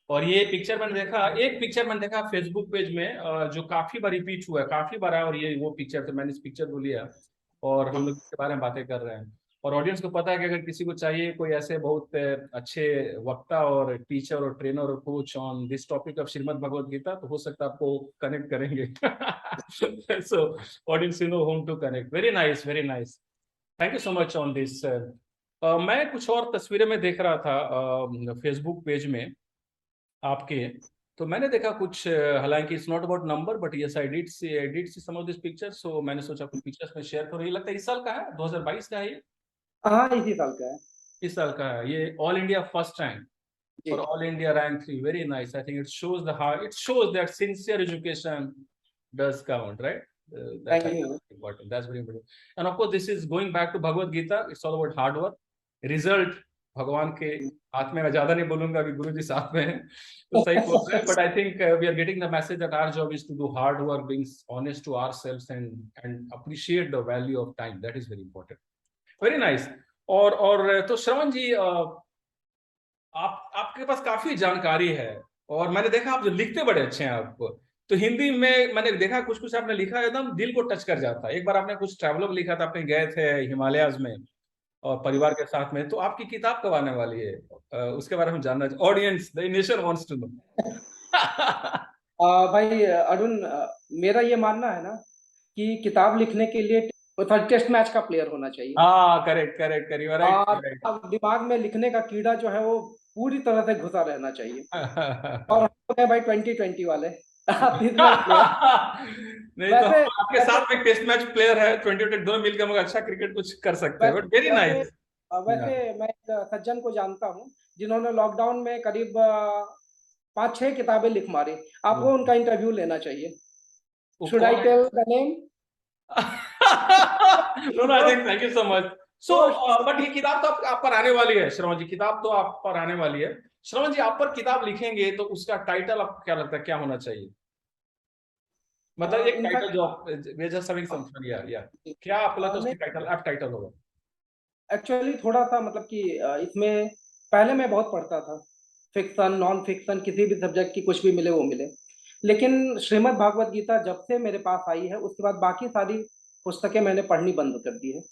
और ये पिक्चर मैंने देखा, एक पिक्चर मैंने देखा फेसबुक पेज में जो काफी बार रिपीट हुआ है, काफी बार है, और ये वो पिक्चर, तो मैंने इस पिक्चर को लिया और हम लोग इसके बारे में बातें कर रहे हैं। और ऑडियंस को पता है कि अगर किसी को चाहिए कोई ऐसे बहुत अच्छे वक्ता और टीचर और ट्रेनर और coach on this topic of Shrimad Bhagavad Gita, तो हो सकता है आपको कनेक्ट करेंगे। So audience you know home to connect. Very nice, very nice. Thank you so much on this. मैं कुछ और तस्वीरें में देख रहा था फेसबुक पेज में आपके। तो मैंने देखा कुछ, हालांकि it's not about number, but yes I did see some of this pictures. So मैंने सोचा कुछ पिक्चर्स में शेयर करो। ये लगता है इस साल का है, 2022 का है ये। हाँ इसी साल का है इस साल का है ये। ऑल इंडिया फर्स्ट रैंक जी। और all India rank 3। Very nice. I think it shows the heart, it shows that sincere education does count, right? That's thank actually you. important. That's very important. And of course, this is going back to Bhagavad Gita. It's all about hard work. Result भगवान के हाथ में। मैं ज्यादा नहीं बोलूंगा, अभी गुरु जी साथ में हैं तो सही बोल रहे हैं। But I think we are getting the message that our job is to do hard work, being honest to ourselves and appreciate the value of time. That is very important. Very nice. और तो श्रवण जी, आप आपके पास काफी जानकारी है, और मैंने देखा आप जो लिखते बड़े अच्छे हैं आप। तो हिंदी में मैंने देखा कुछ कुछ आपने लिखा है, एकदम दिल को टच कर जाता है। एक बार आपने कुछ ट्रैवलॉग लिखा था, आपने गए थे हिमालयाज में और परिवार के साथ में। तो आपकी किताब कब आने वाली है? उसके बारे में जानना, audience the nation wants to know. भाई अरुण, मेरा ये मानना है ना कि किताब लिखने के लिए टेस्ट मैच का प्लेयर होना चाहिए। हाँ, करेक्ट करेक्ट करेक्ट, राइट और राइट। अब दिमाग में लिखने का कीड़ा जो है वो पूरी तरह से घुसा रहना चाहिए। और हम लोग हैं भाई 2020 वाले टेस्ट मैच प्लेयर। नहीं तो वैसे हम आपके वैसे साथ में टेस्ट मैच प्लेयर है, 20 दोनों मिलकर हम लोग अच्छा क्रिकेट कुछ कर सकते हैं। बट वेरी वैसे नाइस। वैसे मैं एक सज्जन को जानता हूँ जिन्होंने लॉकडाउन में करीब 5-6 किताबें लिख मारी। आपको उनका इंटरव्यू लेना चाहिए। वो शुड आई कौन है? Tell the name? No no, I think thank you so much. So तो बट ये किताब तो आप पर आने वाली है श्रवण जी, किताब तो आप पर आने वाली है। श्रवण जी, आप पर किताब लिखेंगे तो उसका टाइटल आपको क्या लगता है क्या होना चाहिए? मतलब एक टाइटल इनफैक्ट जो आप, वे जस्ट हैविंग सम फन, या क्या आपको लगता है नहीं, उसकी टाइटल, आप टाइटल होगा? एक्चुअली थोड़ा सा मतलब कि इसमें पहले मैं बहुत पढ़ता था, फिक्शन नॉन फिक्शन किसी भी सब्जेक्ट की, कुछ भी मिले वो मिले। लेकिन श्रीमद् भागवत गीता जब से मेरे पास आई है उसके बाद बाकी सारी पुस्तकें मैंने पढ़नी बंद कर दी है।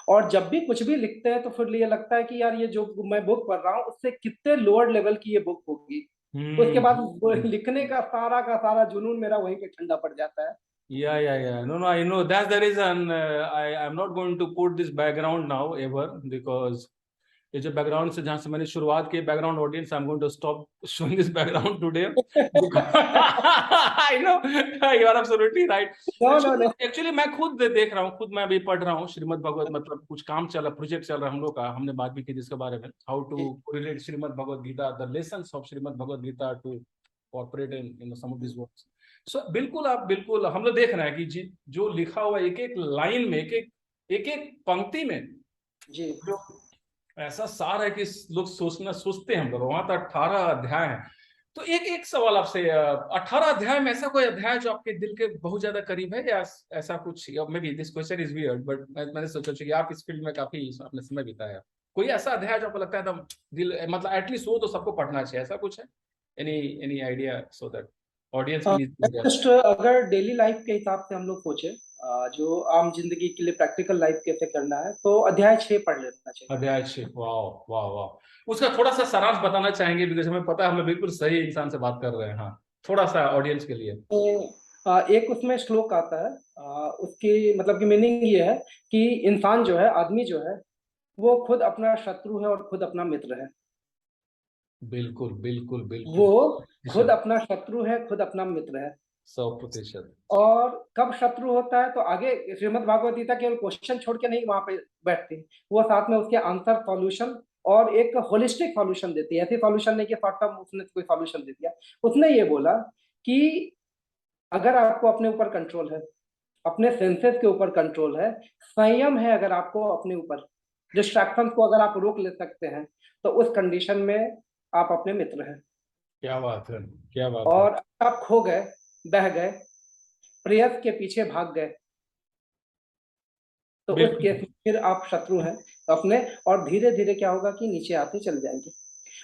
और जब भी कुछ भी लिखते हैं तो फिर ये लगता है कि यार ये जो मैं बुक पढ़ रहा हूँ उससे कितने लोअर लेवल की ये बुक होगी। उसके बाद वो हम्म। लिखने का सारा जुनून मेरा वहीं पे ठंडा पड़ जाता है। Yeah. No, I know. That's the reason I'm not going to put this background now ever, because ये जो बैकग्राउंड से जहां से मैंने शुरुआत की, background audience, I am going to stop showing this background today. I know you are absolutely right. No no actually no. Actually मैं खुद देख रहा हूँ, खुद मैं अभी पढ़ रहा हूँ श्रीमद् भगवत, मतलब कुछ काम चल रहा, प्रोजेक्ट चल रहा है हम लोग का। हमने बात भी की जिसके बारे में, how to correlate Shrimad Bhagavad Gita, the lessons of Shrimad Bhagavad Gita to corporate in some of this works. बिल्कुल, आप बिल्कुल हम लोग देख रहे हैं कि जो लिखा हुआ एक एक लाइन में, एक एक पंक्ति में जी जो ऐसा सार है कि लोग सोचते हैं हम लोग, वहां तो 18 अध्याय है। तो एक एक सवाल आपसे, 18 अध्याय में ऐसा कोई अध्याय जो आपके दिल के बहुत ज्यादा करीब है, या ऐसा कुछ, may be this question is weird, but मैंने सोचा कि आप इस फील्ड में काफी आपने समय बिताया, कोई ऐसा अध्याय जो आपको लगता है एकदम दिल, मतलब एटलीस्ट वो तो सबको पढ़ना चाहिए, ऐसा कुछ है? Any any idea so that audience will easy. Just अगर डेली लाइफ के हिसाब से हम लोग सोचे, जो आम जिंदगी के लिए प्रैक्टिकल लाइफ कैसे करना है, तो अध्याय 6 पढ़ लेना चाहिए। अध्याय 6, वाह वाह वाह, उसका थोड़ा सा सारांश बताना चाहेंगे, बिकॉज हमें पता है हम लोग बिल्कुल सही इंसान से बात कर रहे हैं। हाँ, थोड़ा सा ऑडियंस के लिए। तो एक उसमें श्लोक आता है, उसकी मतलब की मीनिंग ये है कि इंसान जो है, आदमी जो है, वो खुद अपना शत्रु है और खुद अपना मित्र है। बिल्कुल बिल्कुल वो बिल्कुल। खुद अपना शत्रु है, खुद अपना मित्र है। 100%। और कब शत्रु होता है, तो आगे श्रीमद् भागवत गीता केवल क्वेश्चन छोड़ के नहीं वहां पे बैठती, वो साथ में उसके आंसर सॉल्यूशन और एक होलिस्टिक सॉल्यूशन देती है। ऐसे सॉल्यूशन नहीं कि शॉर्ट टर्म उसने कोई सॉल्यूशन दे दिया। उसने ये बोला कि अगर आपको अपने ऊपर कंट्रोल है, अपने सेंसेस के ऊपर कंट्रोल है, संयम है अगर आपको अपने ऊपर, डिस्ट्रैक्शन को अगर आप रोक ले सकते हैं, तो उस कंडीशन में आप अपने मित्र हैं। क्या बात है, क्या बात है। और अगर आप खो गए, बह गए, प्रेयस के पीछे भाग गए, तो उस केस बिल्कुल। में फिर आप शत्रु हैं अपने। और धीरे धीरे क्या होगा कि नीचे आते चल जाएंगे।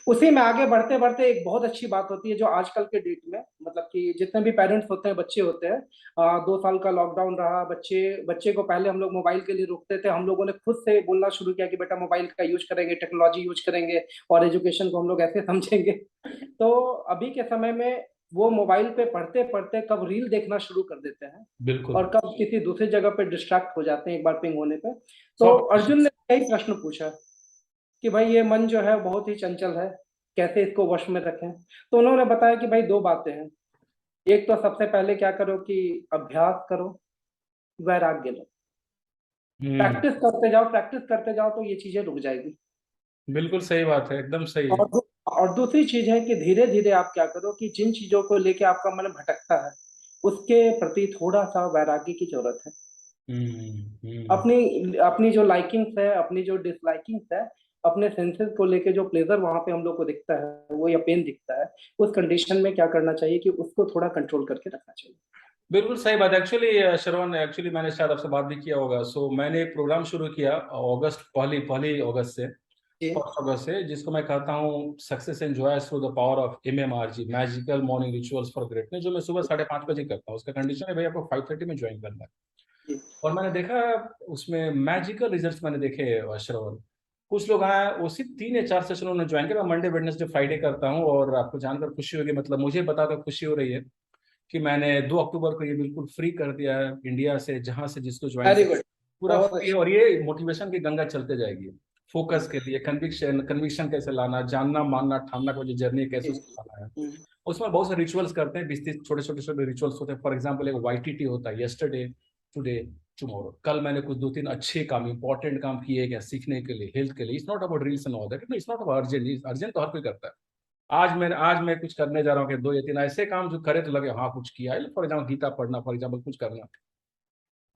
उसी में आगे बढ़ते बढ़ते एक बहुत अच्छी बात होती है, जो आजकल के डेट में, मतलब कि जितने भी पेरेंट्स होते हैं, बच्चे होते हैं, 2 साल का लॉकडाउन रहा, बच्चे बच्चे को पहले हम लोग मोबाइल के लिए रोकते थे, हम लोगों ने खुद से बोलना शुरू किया कि बेटा मोबाइल का यूज करेंगे, टेक्नोलॉजी यूज करेंगे, और एजुकेशन को हम लोग ऐसे समझेंगे। तो अभी के समय में वो मोबाइल पे पढ़ते पढ़ते कब रील देखना शुरू कर देते हैं, बिल्कुल। और कब किसी दूसरी जगह पे डिस्ट्रैक्ट हो जाते हैं एक बार पिंग होने पे। तो 100%। अर्जुन ने यही प्रश्न पूछा कि भाई ये मन जो है बहुत ही चंचल है, कैसे इसको वश में रखें। तो उन्होंने बताया कि भाई 2 बातें हैं। एक तो सबसे पहले क्या करो कि अभ्यास करो, वैराग्य लो। हम्म। प्रैक्टिस करते जाओ तो ये चीजें रुक जाएगी। बिल्कुल सही बात है, एकदम सही है। और और दूसरी चीज है कि धीरे धीरे आप क्या करो कि जिन चीजों को लेके आपका मन भटकता है, उसके प्रति थोड़ा सा वैराग्य की जरूरत है। हम्म। अपनी अपनी जो लाइकिंग्स है, अपनी जो डिसलाइकिंग्स है, अपने सेंसेस को लेके जो प्लेजर वहां पे हम लोग को दिखता है, वो या पेन दिखता है, उस कंडीशन में क्या करना चाहिए कि उसको थोड़ा कंट्रोल करके रखना चाहिए। बिल्कुल सही बात। एक्चुअली श्रवण, एक्चुअली मैंने शायद आपसे बात भी किया होगा। सो मैंने एक प्रोग्राम शुरू किया अगस्त, पहली पहली अगस्त से, जी 1 अगस्त से, जिसको मैं कहता हूँ success and Joy through the power of MMRG, magical morning rituals for greatness, जो मैं सुबह 5:30 बजे करता हूँ। उसका कंडीशन है भाई आपको 5:30 में ज्वाइन करना है। जी और मैंने देखा उसमें मैजिकल रिजल्ट्स मैंने देखे श्रवण। कुछ लोग आए, उसी 3 या 4 सेशन उन्होंने ज्वाइन किया। मैं मंडे वेडनेसडे फ्राइडे करता हूँ, और आपको जानकर खुशी होगी, मतलब मुझे बताकर खुशी हो रही है कि मैंने 2 अक्टूबर को ये बिल्कुल फ्री कर दिया है इंडिया से, जहां से जिसको ज्वाइन वेरी कर, गुड, पूरा बहुत फ्री है। अच्छा। और ये मोटिवेशन की गंगा चलते जाएगी, फोकस के लिए, कन्विक्शन कन्विक्शन कैसे लाना, जानना मानना ठानना को, जो जर्नी कैसे जी, उसको लाना है। हम्म, उसमें बहुत सारे रिचुअल्स करते हैं, 20-30 छोटे छोटे छोटे रिचुअल्स होते हैं। फॉर एग्जाम्पल एक YTT होता है, यस्टरडे, टुडे, टुमारो। कल मैंने कुछ 2-3 अच्छे काम, इंपॉर्टेंट काम किए क्या सीखने के लिए, हेल्थ के लिए। It's not about reels and all that, it's not about urgent, urgent तो हर कोई करता है। आज मैं कुछ करने जा रहा हूँ कि 2 या 3 ऐसे काम जो करे तो लगे हाँ कुछ किया है। फॉर एग्जाम्पल गीता पढ़ना, फॉर एग्जाम्पल कुछ करना।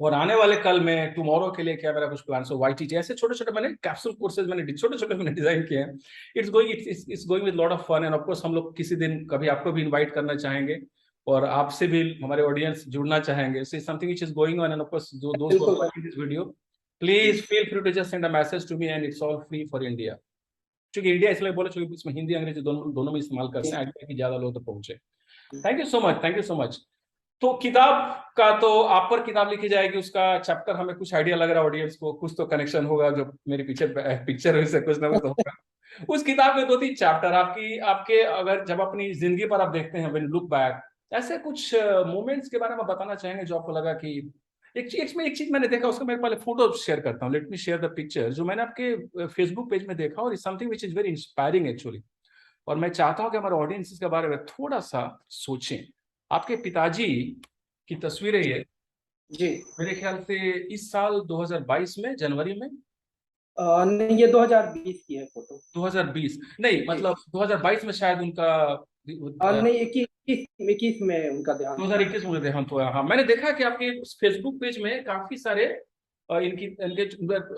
और आने वाले कल में टुमारो के लिए क्या मेरा कुछ प्लान, सो YTT ऐसे छोटे छोटे मैंने कैप्सूल कोर्सेज मैंने छोटे छोटे मैंने डिजाइन किए हैं। It's going with lot of fun. And of course हम लोग किसी दिन कभी आपको भी इनवाइट करना चाहेंगे, और आपसे भी हमारे ऑडियंस जुड़ना चाहेंगे। So something which is going on. And of course दोस्त हु आर बिल्कुल watching this video, please feel free to just send a message to me, and it's all free for India. क्योंकि India इसलिए बोले क्योंकि इसमें हिंदी अंग्रेजी दोनों दोनों में इस्तेमाल करते हैं, आइडिया कि ज्यादा लोग तो पहुंचे। Thank you so much, thank you so much. तो किताब का तो आप पर किताब लिखी जाएगी, उसका चैप्टर हमें कुछ आइडिया लग रहा है, ऑडियंस को कुछ तो कनेक्शन होगा, जो मेरी पीछे पिक्चर है से कुछ ना कुछ तो होगा। उस किताब में 2-3 चैप्टर आपकी आपके, अगर जब अपनी जिंदगी पर आप देखते हैं, व्हेन लुक बैक, ऐसे कुछ मोमेंट्स के बारे में बताना चाहेंगे जो आपको लगा कि एक चीज मैंने देखा, उसका मेरे पहले फोटो शेयर करता हूँ। Let me share the picture जो मैंने आपके फेसबुक पेज में देखा, और is something which is very inspiring actually. और मैं चाहता हूं कि हमारे ऑडियंस इसके बारे में थोड़ा सा सोचें। आपके पिताजी की तस्वीरें ये, जी। मेरे ख्याल से इस साल 2022 में जनवरी में, नहीं, ये 2020 की है फोटो। 2020 नहीं, जी, मतलब 2022 में शायद उनका नहीं, 21 21 में उनका देहांत हुआ। 2021 में देहांत हुआ। हाँ, मैंने देखा कि आपके फेसबुक पेज में काफी सारे इनके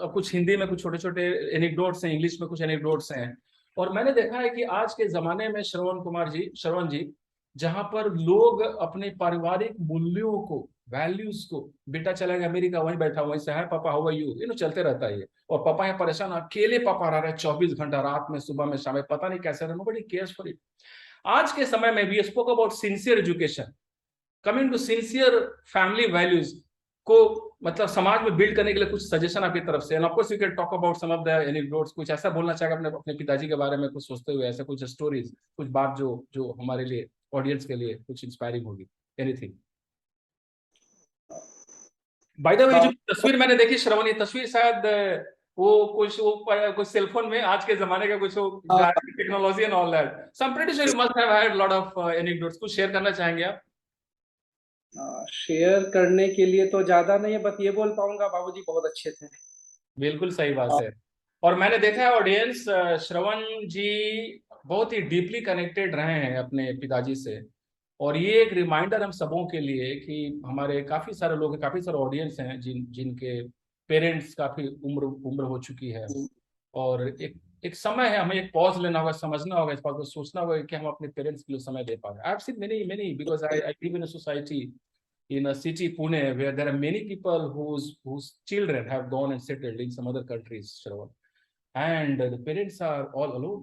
कुछ हिंदी में कुछ छोटे छोटे एनेक्डोट्स हैं, इंग्लिश में कुछ एनेक्डोट्स हैं। और मैंने देखा है कि आज के जमाने में श्रवण जी, जहां पर लोग अपने पारिवारिक मूल्यों को, वैल्यूज को, बेटा चला गया अमेरिका, वहीं बैठा वहीं से, है पापा हाउ आर यू, ये चलते रहता है ये। और पापा यहाँ परेशान, अकेले पापा रह रहे 24 घंटा, रात में, सुबह में, शाम में, पता नहीं कैसे, नोबडी केयर्स फॉर इट। आज के समय में we spoke about sincere education, coming to sincere family values को मतलब समाज में बिल्ड करने के लिए कुछ सजेशन आपकी तरफ से, and of course you can talk about some of the anecdotes, कुछ ऐसा बोलना चाहेगा अपने अपने पिताजी के बारे में, कुछ सोचते हुए, ऐसा कुछ स्टोरीज, कुछ बात जो जो हमारे लिए, ऑडियंस के लिए कुछ इंस्पायरिंग होगी, एनीथिंग। बाय द वे, जो तस्वीर मैंने देखी श्रवण, ये तस्वीर शायद कुछ सेलफोन में आज के जमाने का कुछ technology and all that, so I am pretty sure you must have had lot of anecdotes, कुछ शेयर करना चाहेंगे आप? शेयर करने के लिए तो ज्यादा नहीं है, बस ये बोल पाऊंगा बाबूजी बहुत अच्छे थे। बिल्कुल सही बात है। और मैंने देखा है ऑडियंस, श्रवण जी बहुत ही डीपली कनेक्टेड रहे हैं अपने पिताजी से। और ये एक रिमाइंडर हम सबों के लिए कि हमारे काफी सारे लोग, काफी सारे ऑडियंस हैं जिनके पेरेंट्स काफी उम्र हो चुकी है। और एक समय है, हमें एक पॉज लेना होगा, समझना होगा, इस बात को सोचना होगा कि हम अपने पेरेंट्स के लिए समय दे पा रहे हैं। I have seen many because I live in a society in a city Pune where there are many people whose children have gone and settled in some other countries, Shravan, and the parents are all alone.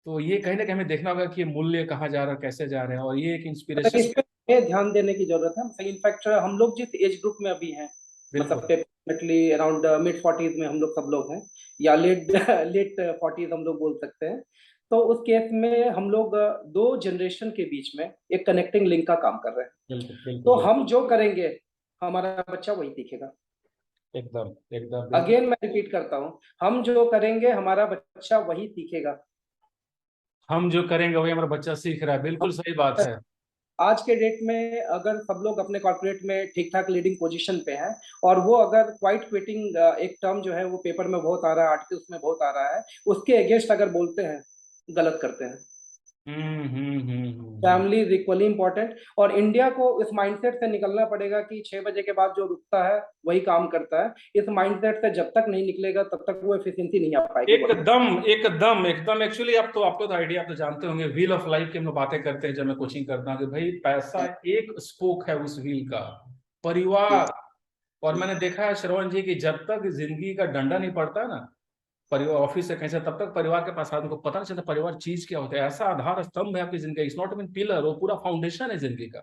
तो ये कहीं ना कहीं हमें देखना होगा कि ये मूल्य कहाँ जा रहा है, कैसे जा रहे हैं, और ये एक इंस्पिरेशन। इस पे ध्यान देने की जरूरत है। इनफैक्ट हम लोग जिस एज ग्रुप में अभी हैं, मतलब अप्रोक्सीमेटली अराउंड मिड 40s में हम लोग सब लोग हैं, या लेट 40s हम लोग बोल सकते हैं। तो उस केस में हम लोग दो जनरेशन के बीच में एक कनेक्टिंग लिंक का काम कर रहे हैं। बिल्कुल, तो हम जो करेंगे हमारा बच्चा वही सीखेगा। एकदम एकदम। अगेन मैं रिपीट करता हूँ, हम जो करेंगे हमारा बच्चा वही सीखेगा। हम जो करेंगे वही हमारा बच्चा सीख रहा है, बिल्कुल सही बात है। आज के डेट में अगर सब लोग अपने कॉर्पोरेट में ठीक ठाक लीडिंग पोजीशन पे हैं, और वो अगर क्वाइट क्विटिंग एक टर्म जो है वो पेपर में बहुत आ रहा है, आर्टिकल्स में बहुत आ रहा है, उसके अगेंस्ट अगर बोलते हैं, गलत करते हैं। Family is equally important. और इंडिया को इस माइंडसेट से निकलना पड़ेगा कि 6 बजे के बाद जो रुकता है वही काम करता है। इस माइंडसेट से जब तक नहीं निकलेगा तब तक वो एफिशिएंसी नहीं आ पाएगी। एकदम एक्चुअली आपको तो आइडिया, आप तो जानते होंगे व्हील ऑफ लाइफ की हम लोग बातें करते हैं जब मैं कोचिंग करता हूँ कि भाई पैसा एक स्पोक है उस व्हील का, परिवार। और मैंने देखा है श्रवण जी की जब तक जिंदगी का डंडा नहीं पड़ता ना, परिवार ऑफिस से कैसे, तब तक परिवार के पास आदमी को पता नहीं चलता परिवार चीज क्या होता है। ऐसा आधार स्तंभ है आपकी जिंदगी, इट्स नॉट इवन पिलर, वो पूरा फाउंडेशन है जिंदगी का।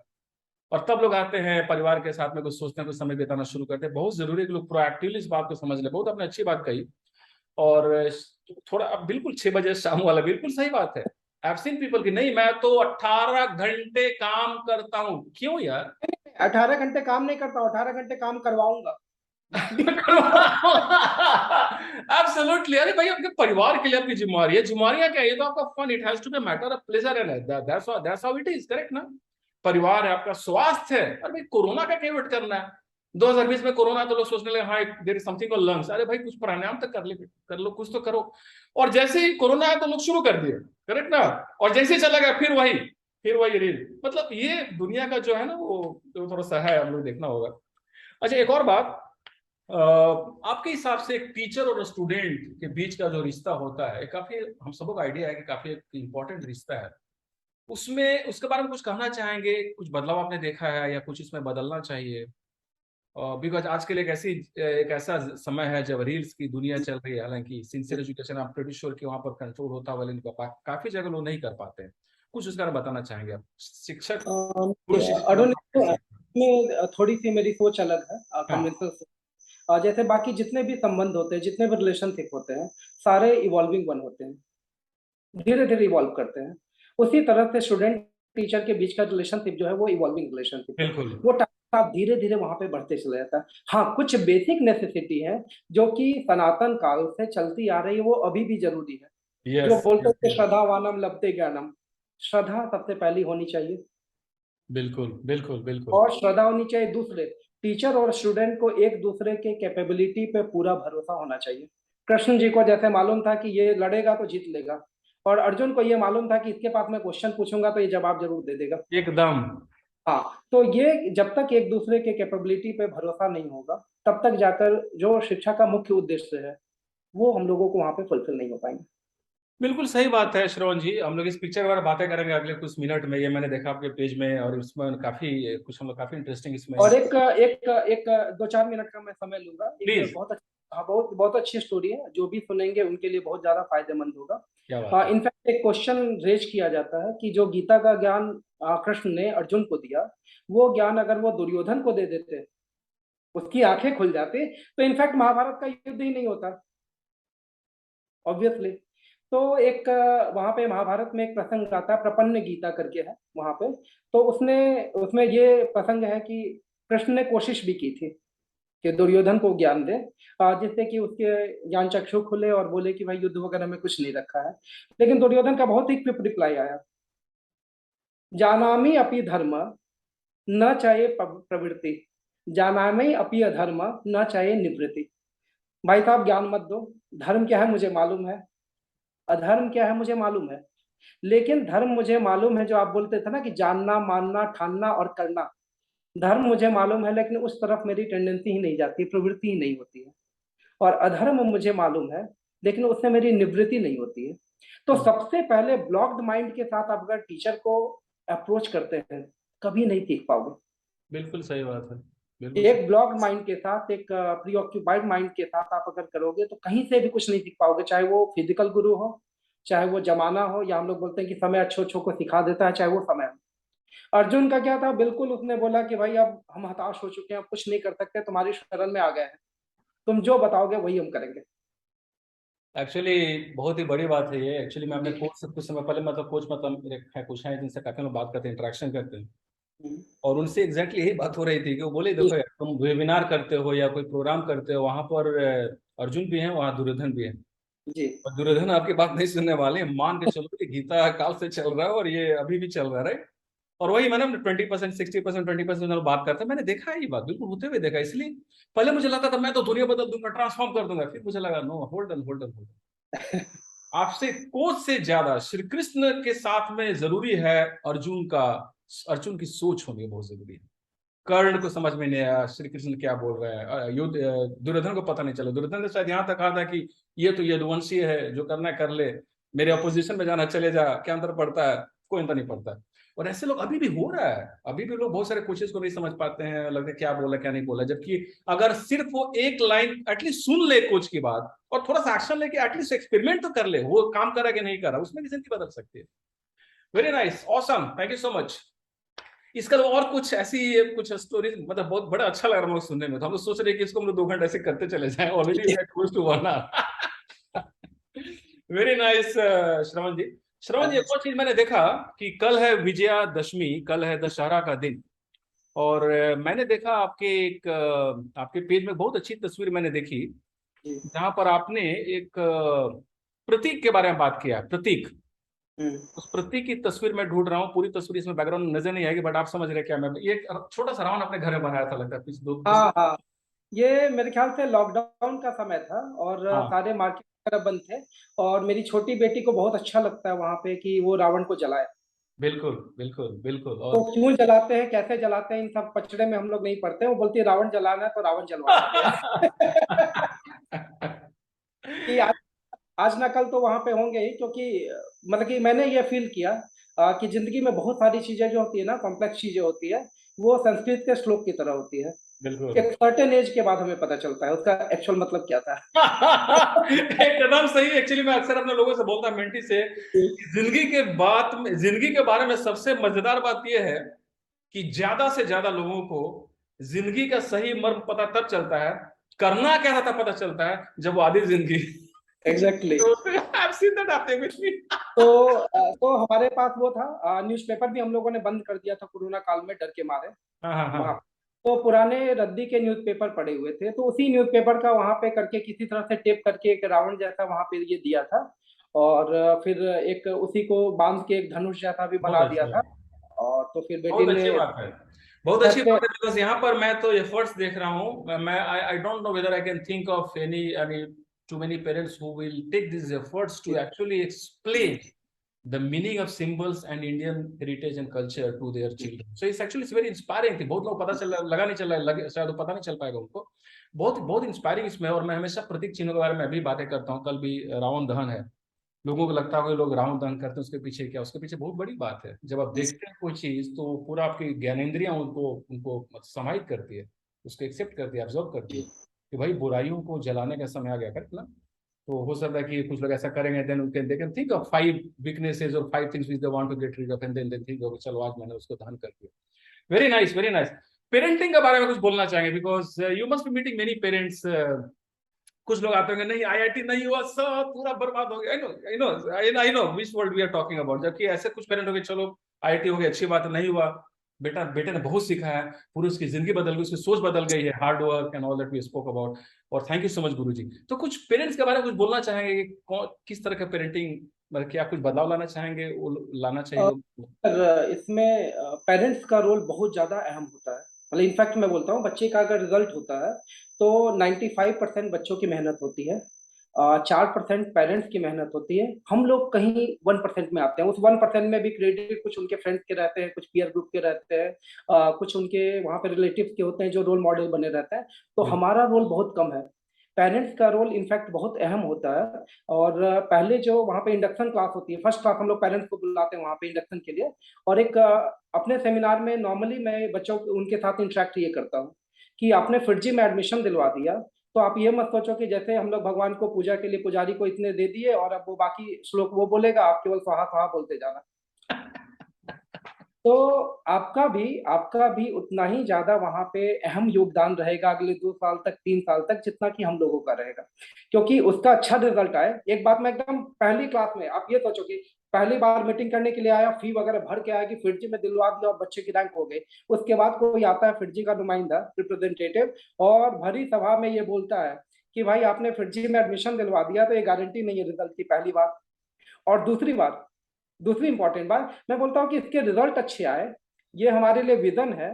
और तब लोग आते हैं परिवार के साथ में, कुछ सोचते हैं, कुछ समय बिताना शुरू करते हैं। बहुत जरूरी है कि लोग प्रोएक्टिवली इस बात को समझ ले। बहुत आपने अच्छी बात कही। और थोड़ा अब बिल्कुल 6 बजे शाम वाला बिल्कुल सही बात है। आई हैव सीन पीपल की नहीं मैं तो 18 घंटे काम करता हूँ। क्यों यार? 18 घंटे काम नहीं करता, 18 घंटे काम करवाऊंगा। एब्सोल्युटली। अरे भाई आपके परिवार के लिए आपकी जिम्मेवारी है। जिम्मेवारियां क्या है? ये तो आपका fun, it has to be matter of pleasure and that's how it is, correct ना? परिवार है, आपका स्वास्थ्य है। अरे भाई कोरोना का क्या वेट करना है? 2020 में कोरोना तो लोग सोचने लगे हाँ there is something called lungs. अरे भाई कुछ प्राणायाम तक कर लो, कुछ तो करो। और जैसे ही कोरोना आया तो लोग शुरू कर दिए, करेक्ट ना? और जैसे ही चला गया फिर वही रील। मतलब ये दुनिया का जो है ना वो थोड़ा सा है, हम लोग देखना होगा। अच्छा, एक और बात, आपके हिसाब से एक टीचर और स्टूडेंट के बीच का जो रिश्ता होता है, काफी हम सबको का आइडिया है कि काफी इंपॉर्टेंट रिश्ता है। उसमें उसके बारे में कुछ कहना चाहेंगे? कुछ बदलाव आपने देखा है या कुछ इसमें बदलना चाहिए? बिकॉज आज के लिए एक ऐसा समय है जब रील्स की दुनिया चल रही है। हालांकि सिंसियर एजुकेशन आप प्रीटी श्योर कि वहां पर कंट्रोल होता है, लेकिन काफी जगह लोग नहीं कर पाते हैं। कुछ उसका बताना चाहेंगे आप, शिक्षक? में थोड़ी सी मेरी सोच अलग है, कन्वेंशनल। जैसे बाकी जितने भी संबंध होते हैं, जितने भी रिलेशनशिप होते हैं, सारे इवॉल्विंग वन होते हैं, धीरे धीरे इवॉल्व करते हैं। उसी तरह से स्टूडेंट टीचर के बीच का रिलेशनशिप जो है वो इवॉल्विंग रिलेशनशिप है। वो आप धीरे धीरे वहां पे बढ़ते चला जाता है। हाँ, कुछ बेसिक नेसेसिटी है जो कि सनातन काल से चलती आ रही है, वो अभी भी जरूरी है। जो बोलते हैं श्रद्धावानम लभते ज्ञानम, श्रद्धा सबसे पहली होनी चाहिए। बिल्कुल। और श्रद्धा होनी चाहिए। दूसरे, टीचर और स्टूडेंट को एक दूसरे के कैपेबिलिटी पे पूरा भरोसा होना चाहिए। कृष्ण जी को जैसे मालूम था कि ये लड़ेगा तो जीत लेगा, और अर्जुन को ये मालूम था कि इसके पास मैं क्वेश्चन पूछूंगा तो ये जवाब जरूर दे देगा। एकदम। हाँ, तो ये जब तक एक दूसरे के कैपेबिलिटी पे भरोसा नहीं होगा, तब तक जाकर जो शिक्षा का मुख्य उद्देश्य है वो हम लोगों को वहां पे फुलफिल नहीं हो पाएंगे। बिल्कुल सही बात है श्रवण जी, हम लोग इस पिक्चर के बारे में बातें करेंगे अगले कुछ मिनट में। ये मैंने देखा आपके पेज में, और इसमें काफी कुछ हम लोग काफी इंटरेस्टिंग इसमें। और एक एक एक 2-4 मिनट का मैं समय लूंगा। एक प्लीज। बहुत अच्छा, हाँ, बहुत बहुत अच्छी स्टोरी है, जो भी सुनेंगे उनके लिए बहुत ज्यादा फायदेमंद होगा। क्या बात है। इनफैक्ट एक क्वेश्चन रेज किया जाता है कि जो गीता का ज्ञान कृष्ण ने अर्जुन को दिया, वो ज्ञान अगर वो दुर्योधन को दे देते, उसकी आंखें खुल जाती, तो इनफैक्ट महाभारत का युद्ध ही नहीं होता, ऑब्वियसली। तो एक वहां पे महाभारत में एक प्रसंग आता है, प्रपन्न गीता करके है वहां पे। तो उसने उसमें ये प्रसंग है कि कृष्ण ने कोशिश भी की थी कि दुर्योधन को ज्ञान दे, जिससे कि उसके ज्ञान चक्षु खुले और बोले कि भाई युद्ध वगैरह में कुछ नहीं रखा है। लेकिन दुर्योधन का बहुत ही क्विक रिप्लाई आया, जानामि अपि धर्म न चाहे प्रवृत्ति, जानामि अपि अधर्म न चाहे निवृत्ति। भाई साहब ज्ञान मत दो, धर्म क्या है मुझे मालूम है, अधर्म क्या है मुझे मालूम है, लेकिन धर्म मुझे मालूम है, जो आप बोलते थे ना कि जानना मानना ठानना और करना, धर्म मुझे मालूम है, लेकिन उस तरफ मेरी टेंडेंसी ही नहीं जाती, प्रवृत्ति ही नहीं होती है। और अधर्म मुझे मालूम है, लेकिन उससे मेरी निवृत्ति नहीं होती है। तो सबसे पहले ब्लॉक्ड माइंड के साथ आप अगर टीचर को अप्रोच करते हैं, कभी नहीं सीख पाओगे। बिल्कुल सही बात है। बिल्कुल एक ब्लॉक्ड माइंड के साथ, एक प्रीऑक्यूपाइड माइंड के साथ आप अगर करोगे तो कहीं से भी कुछ नहीं सीख पाओगे, चाहे वो फिजिकल गुरु हो, चाहे वो जमाना हो, या हम लोग बोलते हैं कि समय अच्छों अच्छों को सिखा देता है, चाहे वो समय हो। अर्जुन का क्या था, बिल्कुल उसने बोला कि भाई अब हम हताश हो चुके हैं, अब कुछ नहीं कर सकते, तुम्हारी शरण में आ गए हैं, तुम जो बताओगे वही हम करेंगे। एक्चुअली बहुत ही बड़ी बात है ये। एक्चुअली मैं अपने जी। कोच से कुछ समय पहले, मतलब कोच मतलब मेरे है कुछ हैं जिनसे काफी लोग बात करते हैं, इंटरेक्शन करते हैं, हम्म। और उनसे एग्जैक्टली यही बात हो रही थी कि वो बोले जी। देखो यार, तुम वेबिनार करते हो या कोई प्रोग्राम करते हो, वहां पर अर्जुन भी है, वहां दुर्योधन भी है, जी। और दुर्योधन आपकी बात नहीं सुनने वाले हैं। मान के चलो कि गीता काल से चल रहा है और ये अभी भी चल रहा है, right? और वही मैंने 20%, 60%, 20% बात करते हैं, मैंने देखा है ये बात बिल्कुल होते हुए देखा। इसलिए पहले मुझे लगा था मैं तो दुनिया बदल दूंगा, ट्रांसफॉर्म कर दूंगा, फिर मुझे लगा no, hold on, hold on, hold on. आपसे कोच से ज्यादा श्री कृष्ण के साथ में जरूरी है अर्जुन का, अर्जुन की सोच होनी बहुत जरूरी है। कर्ण को समझ में नहीं आया श्री कृष्ण क्या बोल रहे हैं, युद्ध दुर्योधन को पता नहीं चला। दुर्योधन ने शायद यहाँ तक कहा था कि ये तो यदुवंशी है, जो करना है कर ले, मेरे अपोजिशन में जाना चले जा, क्या अंतर पड़ता है, कोई अंतर नहीं पड़ता। और ऐसे लोग अभी भी हो रहा है, अभी भी लोग बहुत सारे कोचेस को नहीं समझ पाते हैं, लगता है क्या बोला क्या नहीं बोला, जबकि अगर सिर्फ वो एक लाइन एटलीस्ट सुन ले कोच की बात, और थोड़ा सा एक्शन लेके एटलीस्ट एक्सपेरिमेंट तो कर ले, वो काम कर रहा है कि नहीं कर रहा, उसमें भी जिंदगी बदल सकती है। Very nice, awesome, thank you so much. इसका तो और कुछ ऐसी कुछ स्टोरीज, मतलब बहुत बड़ा अच्छा लग रहा है हम लोग सुनने में। तो हम लोग सोच रहे हैं कि इसको हम लोग 2 घंटे ऐसे करते चले जाएं, already close to 1 hour. Very nice Shravan ji. Shravan ji, एक और चीज मैंने देखा कि कल है विजयादशमी, कल है दशहरा का दिन, और मैंने देखा आपके एक आपके पेज में बहुत अच्छी तस्वीर मैंने देखी, जी। जहां पर आपने एक प्रतीक के बारे में बात किया, प्रतीक। हम्म। उस प्रतीक की तस्वीर मैं ढूंढ रहा हूँ, पूरी तस्वीर इसमें बैकग्राउंड में नजर नहीं आएगी, बट आप समझ रहे हैं क्या मैं, ये एक छोटा सा रावण अपने घर में बनाया था लगता है, पिछले दो हाँ हाँ, ये मेरे ख्याल से लॉकडाउन का समय था और हाँ सारे मार्केट वगैरह बंद थे, और मेरी छोटी बेटी को बहुत अच्छा लगता है वहां पे कि वो रावण को जलाए। बिल्कुल बिल्कुल बिल्कुल। तो और क्यों जलाते हैं, कैसे जलाते हैं, इन सब पचड़े में हम लोग नहीं पड़ते। वो बोलती है रावण जलाना है तो रावण जलवा देते हैं। कि आज ना कल तो वहां पे होंगे ही, क्योंकि मतलब कि मैंने ये फील किया कि जिंदगी में बहुत सारी चीजें जो होती है ना, कॉम्प्लेक्स चीजें होती है, वो संस्कृत के श्लोक की तरह होती है। बिल्कुल। एक सर्टेन एज के बाद हमें पता चलता है उसका एक्चुअल मतलब क्या था। एकदम सही। एक्चुअली मैं अक्सर अपने लोगों से बोलता, मेंटी से, कि जिंदगी के बात में, जिंदगी के बारे में सबसे मजेदार बात यह है कि ज्यादा से ज्यादा लोगों को जिंदगी का सही मर्म पता तब चलता है, करना क्या था तब पता चलता है, जब वो आधी जिंदगी। Exactly. I've seen that happening with me. तो हमारे पास वो था, न्यूज़पेपर भी हम लोगों ने बंद कर दिया था कोरोना काल में, डर के मारे। हाँ हाँ वहां हाँ। तो पुराने रद्दी के न्यूज़पेपर पड़े हुए थे, तो उसी न्यूज़पेपर का वहां पे करके किसी तरह से टेप करके एक रावण जैसा वहां पे ये दिया था। और फिर एक उसी को बांध के एक धनुष जैसा भी बहुत बना दिया अच्छा, था। और तो फिर बेटी बहुत ने अच्छी बात है, बहुत छत अच्छी पे। बात है। बिकॉज यहाँ पर मैं तो एफर्ट्स देख रहा हूँ, मैं I don't know whether I can think of any, too many parents who will take these efforts to actually explain the meaning of symbols and Indian heritage and culture to their children. So it's very inspiring thing. बहुत लोग पता चल लगा नहीं चल रहा है, शायद वो पता नहीं चल पाएगा उनको। बहुत बहुत इंस्पायरिंग इसमें। और मैं हमेशा प्रतीक चिन्हों के बारे में भी बातें करता हूँ। कल भी रावण दहन है। लोगों को लगता है कि लोग रावण दहन करते हैं, उसके पीछे क्या, उसके पीछे बहुत बड़ी बात है। जब आप देखते हैं कोई चीज तो पूरा आपकी ज्ञानेंद्रियां उनको उनको समाहित करती है, उसको एक्सेप्ट करती है, ऑब्जर्व करती है कि भाई बुराइयों को जलाने का समय आ गया कर ना। तो हो सकता है कि कुछ लोग ऐसा करेंगे, then they can think of 5 weaknesses और 5 things which they want to get rid of, and then they think okay चलो आज मैंने उसको दहन कर दिया। Very nice, very nice. Parenting के बारे में कुछ बोलना चाहेंगे, because you must be meeting many parents. कुछ लोग आते होंगे, नहीं आईआईटी नहीं हुआ, सब पूरा बर्बाद हो गया। I know which world we are talking about. जबकि ऐसे कुछ पेरेंट हो गए, चलो आईआईटी हो गई, अच्छी बात है, नहीं हुआ, बेटे ने बहुत सीखा है, पूरी उसकी जिंदगी बदल गई, उसकी सोच बदल गई है, hard work and all that we spoke about. और थैंक यू सो मच गुरुजी। तो कुछ पेरेंट्स के बारे में कुछ बोलना चाहेंगे कि किस तरह का पेरेंटिंग, मतलब क्या कुछ बदलाव लाना चाहेंगे, वो लाना चाहिए लोग? इसमें पेरेंट्स का रोल बहुत ज्यादा अहम होता है। मतलब इनफैक्ट मैं बोलता हूँ, बच्चे का अगर रिजल्ट होता है तो 95% बच्चों की मेहनत होती है, 4% पेरेंट्स की मेहनत होती है। हम लोग कहीं 1% में आते हैं। उस 1% में भी क्रेडिट कुछ उनके फ्रेंड्स के रहते हैं, कुछ पीयर ग्रुप के रहते हैं, कुछ उनके वहाँ पे रिलेटिव्स के होते हैं जो रोल मॉडल बने रहते हैं। तो हमारा रोल बहुत कम है। पेरेंट्स का रोल इनफैक्ट बहुत अहम होता है। और पहले जो वहाँ पे इंडक्शन क्लास होती है, फर्स्ट क्लास हम लोग पेरेंट्स को बुलाते हैं वहाँ पे इंडक्शन के लिए। और एक अपने सेमिनार में नॉर्मली मैं बच्चों उनके साथ इंटरेक्ट ये करता हूँ कि आपने फिरजी में एडमिशन दिलवा दिया, तो आप ये मत सोचो कि जैसे हम लोग भगवान को पूजा के लिए पुजारी को इतने दे दिए और अब वो बाकी श्लोक वो बोलेगा, आप केवल स्वाहा स्वाहा बोलते जाना। तो आपका भी उतना ही ज्यादा वहां पे अहम योगदान रहेगा अगले 2 साल तक, 3 साल तक, जितना कि हम लोगों का रहेगा। क्योंकि उसका अच्छा रिजल्ट आए। एक बात मैं एकदम पहली क्लास में, आप ये सोचो कि पहली बार मीटिंग करने के लिए आया, फी वगैरह भर के आया कि फिरजी में दिलवा दिया और बच्चे की रैंक हो गई। उसके बाद कोई आता है फिरजी का नुमाइंदा, रिप्रेजेंटेटिव, और भरी सभा में ये बोलता है कि भाई आपने फिरजी में एडमिशन दिलवा दिया, तो ये गारंटी नहीं है रिजल्ट की, पहली बात। और दूसरी इंपॉर्टेंट बात मैं बोलता हूँ कि इसके रिजल्ट अच्छे आए, ये हमारे लिए विजन है,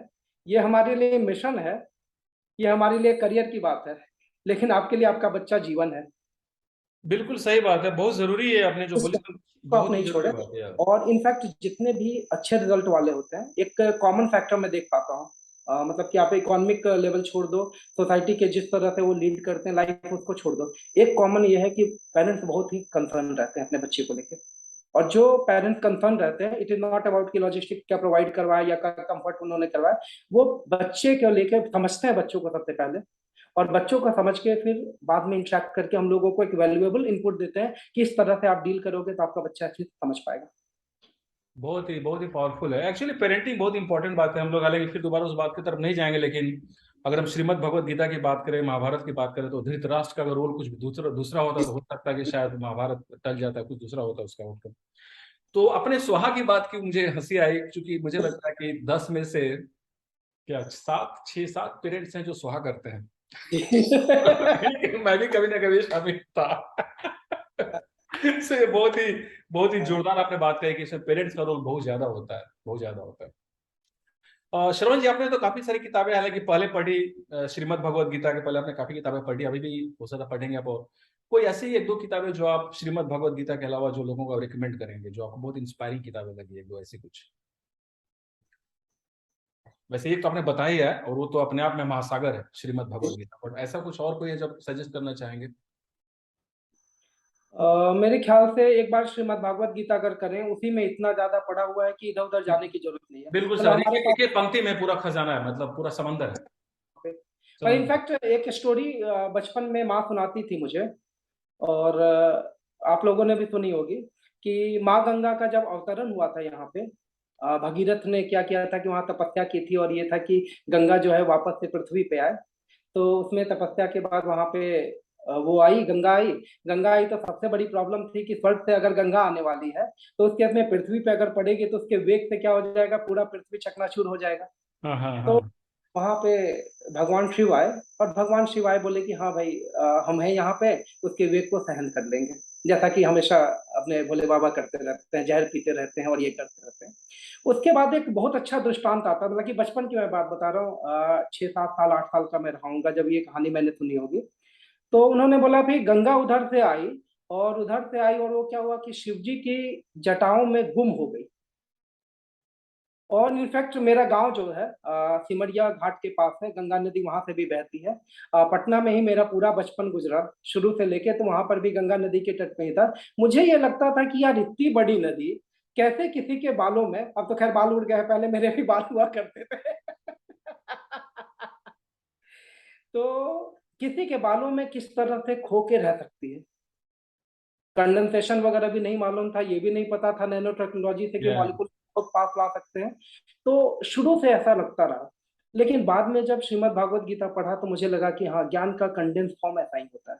ये हमारे लिए मिशन है, ये हमारे लिए करियर की बात है। लेकिन आपके लिए आपका बच्चा जीवन है। बिल्कुल सही बात है, बहुत जरूरी है आपने जो बोली, को आप बहुत ही नहीं जरूरी छोड़े। बात है यार। और इनफैक्ट जितने भी अच्छे रिजल्ट वाले होते हैं, एक कॉमन फैक्टर मैं देख पाता हूँ, मतलब कि आप इकोनॉमिक लेवल छोड़ दो, सोसाइटी के जिस तरह से वो लीड करते हैं लाइफ, उसको छोड़ दो, एक कॉमन ये है कि पेरेंट्स बहुत ही कंसर्न रहते हैं अपने बच्चे को लेकर। और जो पेरेंट्स कंसर्न रहते हैं, इट इज नॉट अबाउट कि लॉजिस्टिक क्या प्रोवाइड करवाया या कंफर्ट उन्होंने करवाया, वो बच्चे को लेकर समझते हैं बच्चों को सबसे पहले, और बच्चों को समझ के फिर बाद में इंटरेक्ट करके हम लोगों को एक वैल्यूएबल इनपुट देते हैं कि इस तरह से आप डील करोगे तो आपका बच्चा अच्छे से समझ पाएगा। बहुत ही पावरफुल है एक्चुअली। पेरेंटिंग बहुत इंपॉर्टेंट बात है। हम लोग हालांकि फिर दोबारा उस बात की तरफ नहीं जाएंगे, लेकिन अगर हम श्रीमद् भगवत गीता की बात करें, महाभारत की बात करें, तो धृतराष्ट्र का अगर रोल कुछ दूसरा दूसरा होता तो हो सकता है कि शायद महाभारत टल जाता, कुछ दूसरा होता उसका आउटकम। तो अपने सुहा की बात की मुझे हंसी आई, क्योंकि मुझे लगता है कि 10 में से क्या 6-7 पेरेंट्स हैं जो सुहा करते हैं। मैं भी कभी ना कभी शामिल था। से बहुत ही जोरदार आपने बात कही कि इसमें पेरेंट्स का रोल बहुत ज्यादा होता है, बहुत ज्यादा होता है। श्रवण जी, आपने तो काफी सारी किताबें हालांकि पहले पढ़ी, श्रीमद् भगवत गीता के पहले आपने काफी किताबें पढ़ी, अभी भी हो सकता पढ़ेंगे आप। और कोई ऐसी 1-2 किताबें जो आप श्रीमद् भगवत गीता के अलावा जो लोगों को रिकमेंड करेंगे, जो आपको बहुत इंस्पायरिंग किताबें लगी, 1-2 ऐसी कुछ? वैसे एक तो आपने बताया है और वो तो अपने आप में महासागर है, श्रीमद् भगवत गीता, बट ऐसा कुछ और कोई है जब सजेस्ट करना चाहेंगे? मेरे ख्याल से एक बार श्रीमद् भागवत गीता अगर करें, उसी में इतना ज्यादा पड़ा हुआ है कि इधर उधर जाने की जरूरत नहीं है। बिल्कुल मतलब सर, हमारे एक एक पंक्ति में पूरा खजाना है, मतलब पूरा समंदर है। पास। पर समंदर। इनफैक्ट एक स्टोरी बचपन में माँ सुनाती थी मुझे, और आप लोगों ने भी सुनी होगी कि माँ गंगा का जब अवतरण हुआ था यहाँ पे, भगीरथ ने क्या किया था कि वहाँ तपस्या की थी, और ये था कि गंगा जो है वापस से पृथ्वी पे आए। तो उसमें तपस्या के बाद वहां पे वो आई, गंगा आई तो सबसे बड़ी प्रॉब्लम थी कि स्वर्ग से अगर गंगा आने वाली है तो उसके में पृथ्वी पे अगर पड़ेगी तो उसके वेग से क्या हो जाएगा, पूरा पृथ्वी चकनाचूर हो जाएगा। हाँ हाँ तो हाँ। वहां पे भगवान शिव आए, और भगवान शिव आए बोले कि हाँ भाई, हम हैं यहाँ पे, उसके वेग को सहन कर लेंगे। जैसा कि हमेशा अपने भोले बाबा करते रहते हैं, जहर पीते रहते हैं और ये करते रहते हैं। उसके बाद एक बहुत अच्छा दृष्टांत आता है, मतलब कि बचपन की मैं बात बता रहा हूँ, 6-7 साल 8 साल का मैं रहा हूँगा जब ये कहानी मैंने सुनी होगी। तो उन्होंने बोला भी गंगा उधर से आई, और उधर से आई और वो क्या हुआ कि शिव जी की जटाओं में गुम हो गई। और इनफैक्ट मेरा गांव जो है सिमरिया घाट के पास है, गंगा नदी वहां से भी बहती है। पटना में ही मेरा पूरा बचपन गुजरा शुरू से लेके, तो वहां पर भी गंगा नदी के तट पे ही था। मुझे ये लगता था कि यार इतनी बड़ी नदी कैसे किसी के बालों में, अब तो खैर बाल उड़ गए हैं, पहले मेरे भी बाल हुआ करते थे तो किसी के बालों में किस तरह से खो के रह सकती है। कंडेंसेशन वगैरह भी नहीं मालूम था, ये भी नहीं पता था नैनो टेक्नोलॉजी से कि Yeah. मॉलिक्यूल बहुत पास ला सकते हैं। तो शुरू से ऐसा लगता रहा। लेकिन बाद में जब श्रीमद् भागवत गीता पढ़ा तो मुझे लगा कि हाँ, ज्ञान का कंडेंस फॉर्म ऐसा ही होता है।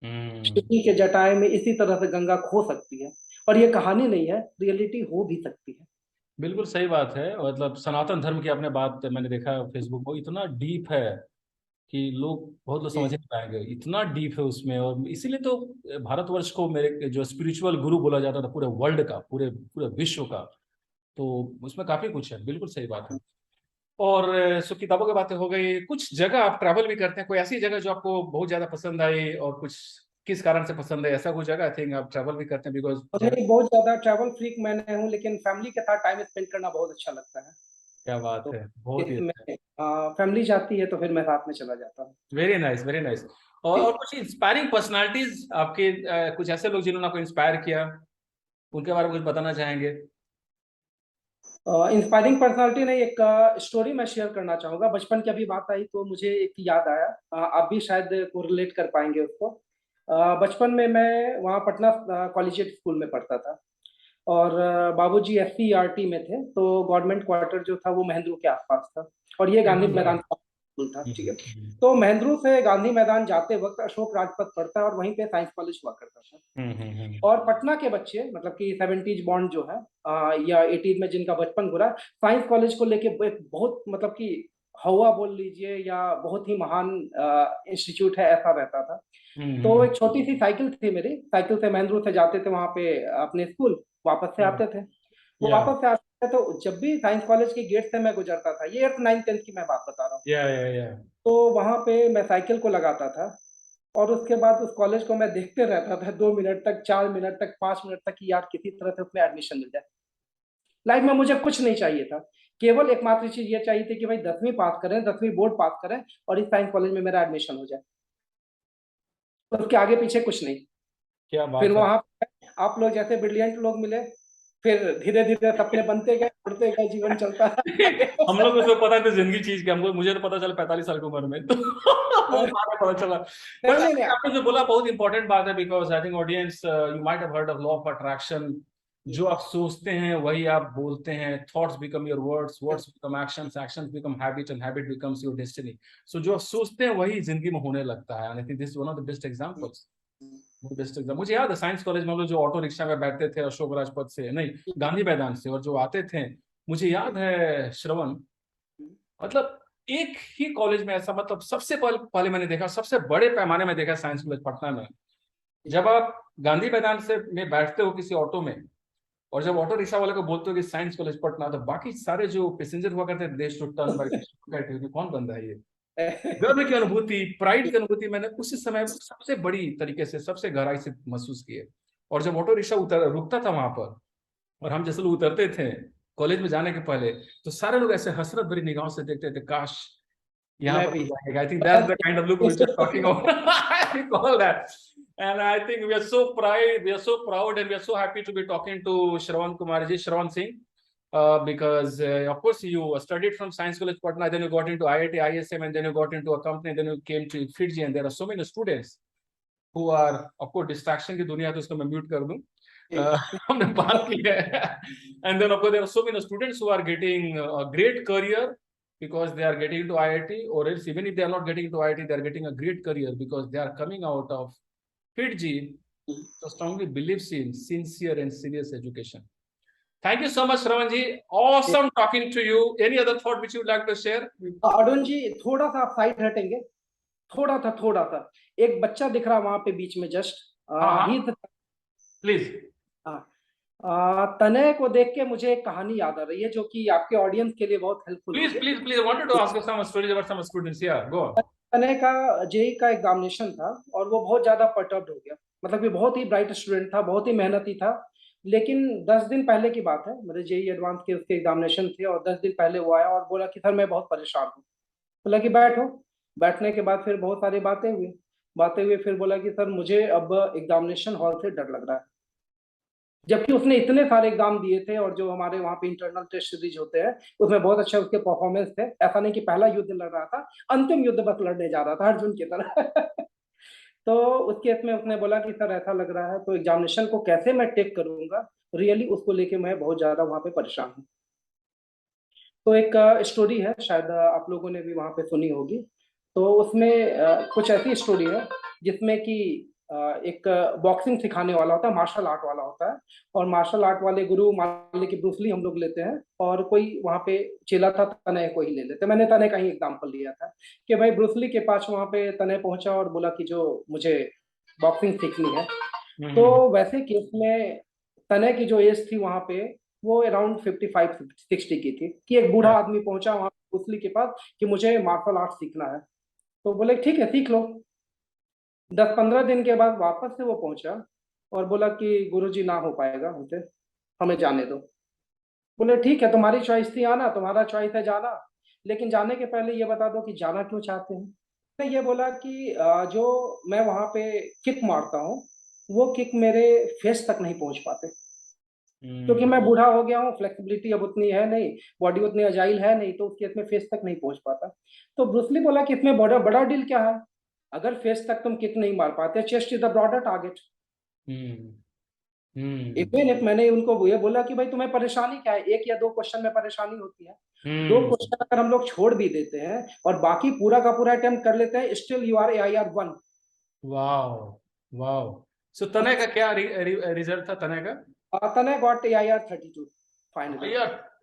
Hmm. शिव के जटाएं में इसी तरह से गंगा खो सकती है, और ये कहानी नहीं है, रियलिटी हो भी सकती है। बिल्कुल सही बात है। मतलब सनातन धर्म की आपने बात, मैंने देखा फेसबुक को, इतना डीप है कि बहुत लोग जी। समझ नहीं पाएंगे, इतना डीप है उसमें। और इसीलिए तो भारतवर्ष को मेरे जो स्पिरिचुअल गुरु बोला जाता था पूरे वर्ल्ड का, पूरे पूरे विश्व का। तो उसमें काफी कुछ है, बिल्कुल सही बात है। और सो किताबों की बातें हो गई, कुछ जगह आप ट्रैवल भी करते हैं, कोई ऐसी जगह जो आपको बहुत ज्यादा पसंद आई, और कुछ किस कारण से पसंद है, ऐसा कोई जगह आई थिंक आप ट्रैवल भी करते हैं बिकॉज और नहीं, बहुत ज्यादा ट्रैवल फ्रीक मैंने हूँ, लेकिन फैमिली के साथ टाइम स्पेंड करना बहुत अच्छा लगता है। क्या बात तो है, बहुत ही अच्छा। इसमें फैमिली जाती है तो फिर मैं साथ में चला जाता हूँ। Very nice, very nice. और कुछ इंस्पायरिंग पर्सनालिटीज आपके, कुछ ऐसे लोग जिन्होंने आपको इंस्पायर किया, उनके बारे में कुछ बताना चाहेंगे? इंस्पायरिंग पर्सनालिटी नहीं, एक स्टोरी मैं शेयर करना चाहूंगा। बचपन की अभी बात आई तो मुझे एक याद आया, आप भी शायद कोरिलेट कर पाएंगे उसको। बचपन में मैं वहाँ पटना कॉलेजिएट स्कूल में पढ़ता था, और बाबूजी SCERT में थे, तो गवर्नमेंट क्वार्टर जो था वो महेंद्रू के आसपास था, और ये गांधी मैदान स्कूल था, ठीक है। तो महेंद्रू से गांधी मैदान जाते वक्त अशोक राजपथ पड़ता है, और वहीं पे साइंस कॉलेज हुआ करता था। और पटना के बच्चे, मतलब कि 70s बॉन्ड जो है, या 80s में जिनका बचपन गुजरा, साइंस कॉलेज को लेके एक बहुत, मतलब कि हवा बोल लीजिए, या बहुत ही महान इंस्टीट्यूट है, ऐसा रहता था। तो एक छोटी सी साइकिल थी मेरी, साइकिल से महेंद्रू से जाते थे वहां पे अपने स्कूल, वापस से आते थे। वो या वापस से आते थे तो जब भी साइंस कॉलेज के गेट से मैं गुजरता था, ये 8th 9th 10th की मैं बात बता रहा हूँ, या तो वहां पे मैं साइकिल को लगाता था, और उसके बाद उस कॉलेज को मैं देखते रहता था 2 मिनट तक, 4 मिनट तक, 5 मिनट तक, कि यार किसी तरह से उसमें एडमिशन मिल जाए। लाइफ में मुझे कुछ नहीं चाहिए था, केवल एकमात्र चीज ये चाहिए थी कि भाई 10वीं पास करें, 10वीं बोर्ड पास करें, और इस साइंस कॉलेज में मेरा एडमिशन हो जाए। तो उसके आगे पीछे कुछ नहीं। क्या फिर बात है। वहां आप लोग जैसे ब्रिलियंट लोग मिले, फिर धीरे धीरे सपने बनते गए, उड़ते गए, जीवन चलता हम लोग को तो पता है जिंदगी चीज क्या, हमको, मुझे तो पता चला 45 साल की उम्र में, तो वो नहीं बाद में पता चला। बट नहीं नहीं। आपने जो बोला बहुत इंपॉर्टेंट बात है, because I think audience, you might have heard of law of attraction. जो आप सोचते हैं वही आप बोलते हैं, thoughts become your words, words become actions, actions become habit, and habit becomes your destiny. So जो आप सोचते हैं वही जिंदगी में होने लगता है, and I think this is one of the best examples. Best exam मुझे याद है, साइंस कॉलेज में हम लोग जो ऑटो रिक्शा में बैठते थे अशोक राजपथ से, नहीं, गांधी मैदान से, और जो आते थे, मुझे याद है श्रवण, मतलब एक ही कॉलेज में ऐसा, मतलब सबसे पहले मैंने देखा, सबसे बड़े पैमाने में देखा साइंस कॉलेज पटना में। जब आप गांधी मैदान से में बैठते हो किसी ऑटो में, और जब ऑटो रिक्शा वाले को बोलते हो कि साइंस कॉलेज पटना, तो बाकी सारे जो पैसेंजर हुआ करते थे, देश टू टर्न बैठे, कौन बंदा है ये। गर्व की अनुभूति, प्राइड की अनुभूति मैंने उसी समय सबसे बड़ी तरीके से, सबसे गहराई से महसूस की है। और जब ऑटो रिक्शा रुकता था वहां पर, और हम जैसे लोग उतरते थे कॉलेज में जाने के पहले, तो सारे लोग ऐसे हसरत भरी निगाहों से देखते थे, काश यहाँ मैं पर भी जाएगा। I think that's the kind of look we are talking about. I recall that. And I think we are so proud and we are so happy to be talking to Shravan Kumarji, Shravan Singh, because of course you studied from Science College Patna, then you got into IIT, ISM, and then you got into a company, then you came to Fiji, and there are so many students who are, of course, distraction की दुनिया, तो इसको मैं mute कर दूं। हमने बात की है। And then of course there are so many students who are getting a great career because they are getting into IIT, or else even if they are not getting into IIT, they are getting a great career because they are coming out of Fiji, so strongly believes in sincere and serious education. Thank you so much, Shravan ji. Awesome talking to you. Any other thought which you would like to share? Arun ji, थोड़ा सा आप side हटेंगे, थोड़ा सा एक बच्चा दिख रहा वहां पे बीच में, जस्ट ही प्लीज। तनय को देख के मुझे एक कहानी याद आ रही है, जो कि आपके ऑडियंस के लिए बहुत हेल्पफुल Please, होगी। please, please. I wanted to ask you some stories about some students. Yeah, go on. तने का जेई का एग्जामिनेशन था और वो बहुत ज्यादा पर्टर्ब्ड हो गया। मतलब ये बहुत ही ब्राइट स्टूडेंट था, बहुत ही मेहनती था, लेकिन 10 दिन पहले की बात है, मेरे जेई एडवांस के उसके एग्जामिनेशन थे और 10 दिन पहले वो आया और बोला कि सर मैं बहुत परेशान हूँ। बोला कि बैठो। बैठने के बाद फिर बहुत सारी बातें हुई, फिर बोला कि सर मुझे अब एग्जामिनेशन हॉल से डर लग रहा है। जबकि उसने इतने सारे एग्जाम दिए थे और जो हमारे वहाँ पे इंटरनल टेस्ट सीरीज होते हैं उसमें बहुत अच्छे उसके परफॉर्मेंस थे। ऐसा नहीं कि पहला युद्ध लड़ रहा था, अंतिम युद्ध बस लड़ने जा रहा था अर्जुन की तरह। तो उस केस में उसने बोला कि सर ऐसा लग रहा है तो एग्जामिनेशन को कैसे मैं टेक करूंगा, रियली उसको लेके मैं बहुत ज्यादा वहाँ पे परेशान हूँ। तो एक स्टोरी है, शायद आप लोगों ने भी वहाँ पे सुनी होगी। तो उसमें कुछ ऐसी स्टोरी है जिसमें कि एक बॉक्सिंग सिखाने वाला होता है, मार्शल आर्ट वाला होता है। और मार्शल आर्ट वाले गुरु मान ली कि ब्रूसली हम लोग लेते हैं और कोई वहाँ पे चेला था, तनय को ही ले लेते। मैंने तनय का ही एग्जाम्पल लिया था कि भाई ब्रूसली के पास वहाँ पे तनय पहुंचा और बोला कि जो मुझे बॉक्सिंग सीखनी है। तो वैसे केस में तनय की जो एज थी वहां पे वो अराउंड 55-60 की थी कि एक बूढ़ा आदमी पहुंचा वहां ब्रूसली के पास कि मुझे मार्शल आर्ट सीखना है। तो बोले ठीक है सीख लो। 10-15 दिन के बाद वापस से वो पहुंचा और बोला कि गुरुजी ना हो पाएगा हमसे, हमें जाने दो। बोले ठीक है तुम्हारी चॉइस थी आना, तुम्हारा चॉइस है जाना, लेकिन जाने के पहले ये बता दो कि जाना क्यों चाहते हैं। मैं ये बोला कि जो मैं वहां पे किक मारता हूँ वो किक मेरे फेस तक नहीं पहुंच पाते, क्योंकि मैं बूढ़ा हो गया हूँ, फ्लेक्सिबिलिटी अब उतनी है नहीं, बॉडी उतनी अजाइल है नहीं, तो उस केस में फेस तक नहीं पहुंच पाता। तो ब्रूसली बोला कि इसमें बड़ा बड़ा डील क्या है, अगर फेस तक तुम किक नहीं मार पाते, chest is the broader target. Even if मैंने उनको ये बोला कि भाई तुम्हें परेशानी क्या है, एक या दो क्वेश्चन में परेशानी होती है, दो क्वेश्चन अगर हम लोग छोड़ भी देते हैं और बाकी पूरा का पूरा अटेम्प्ट कर लेते हैं, still you are AIR 1। Wow, wow. So Tanay का क्या रिजल्ट था तनय का? Tanay got AIR 32 finally.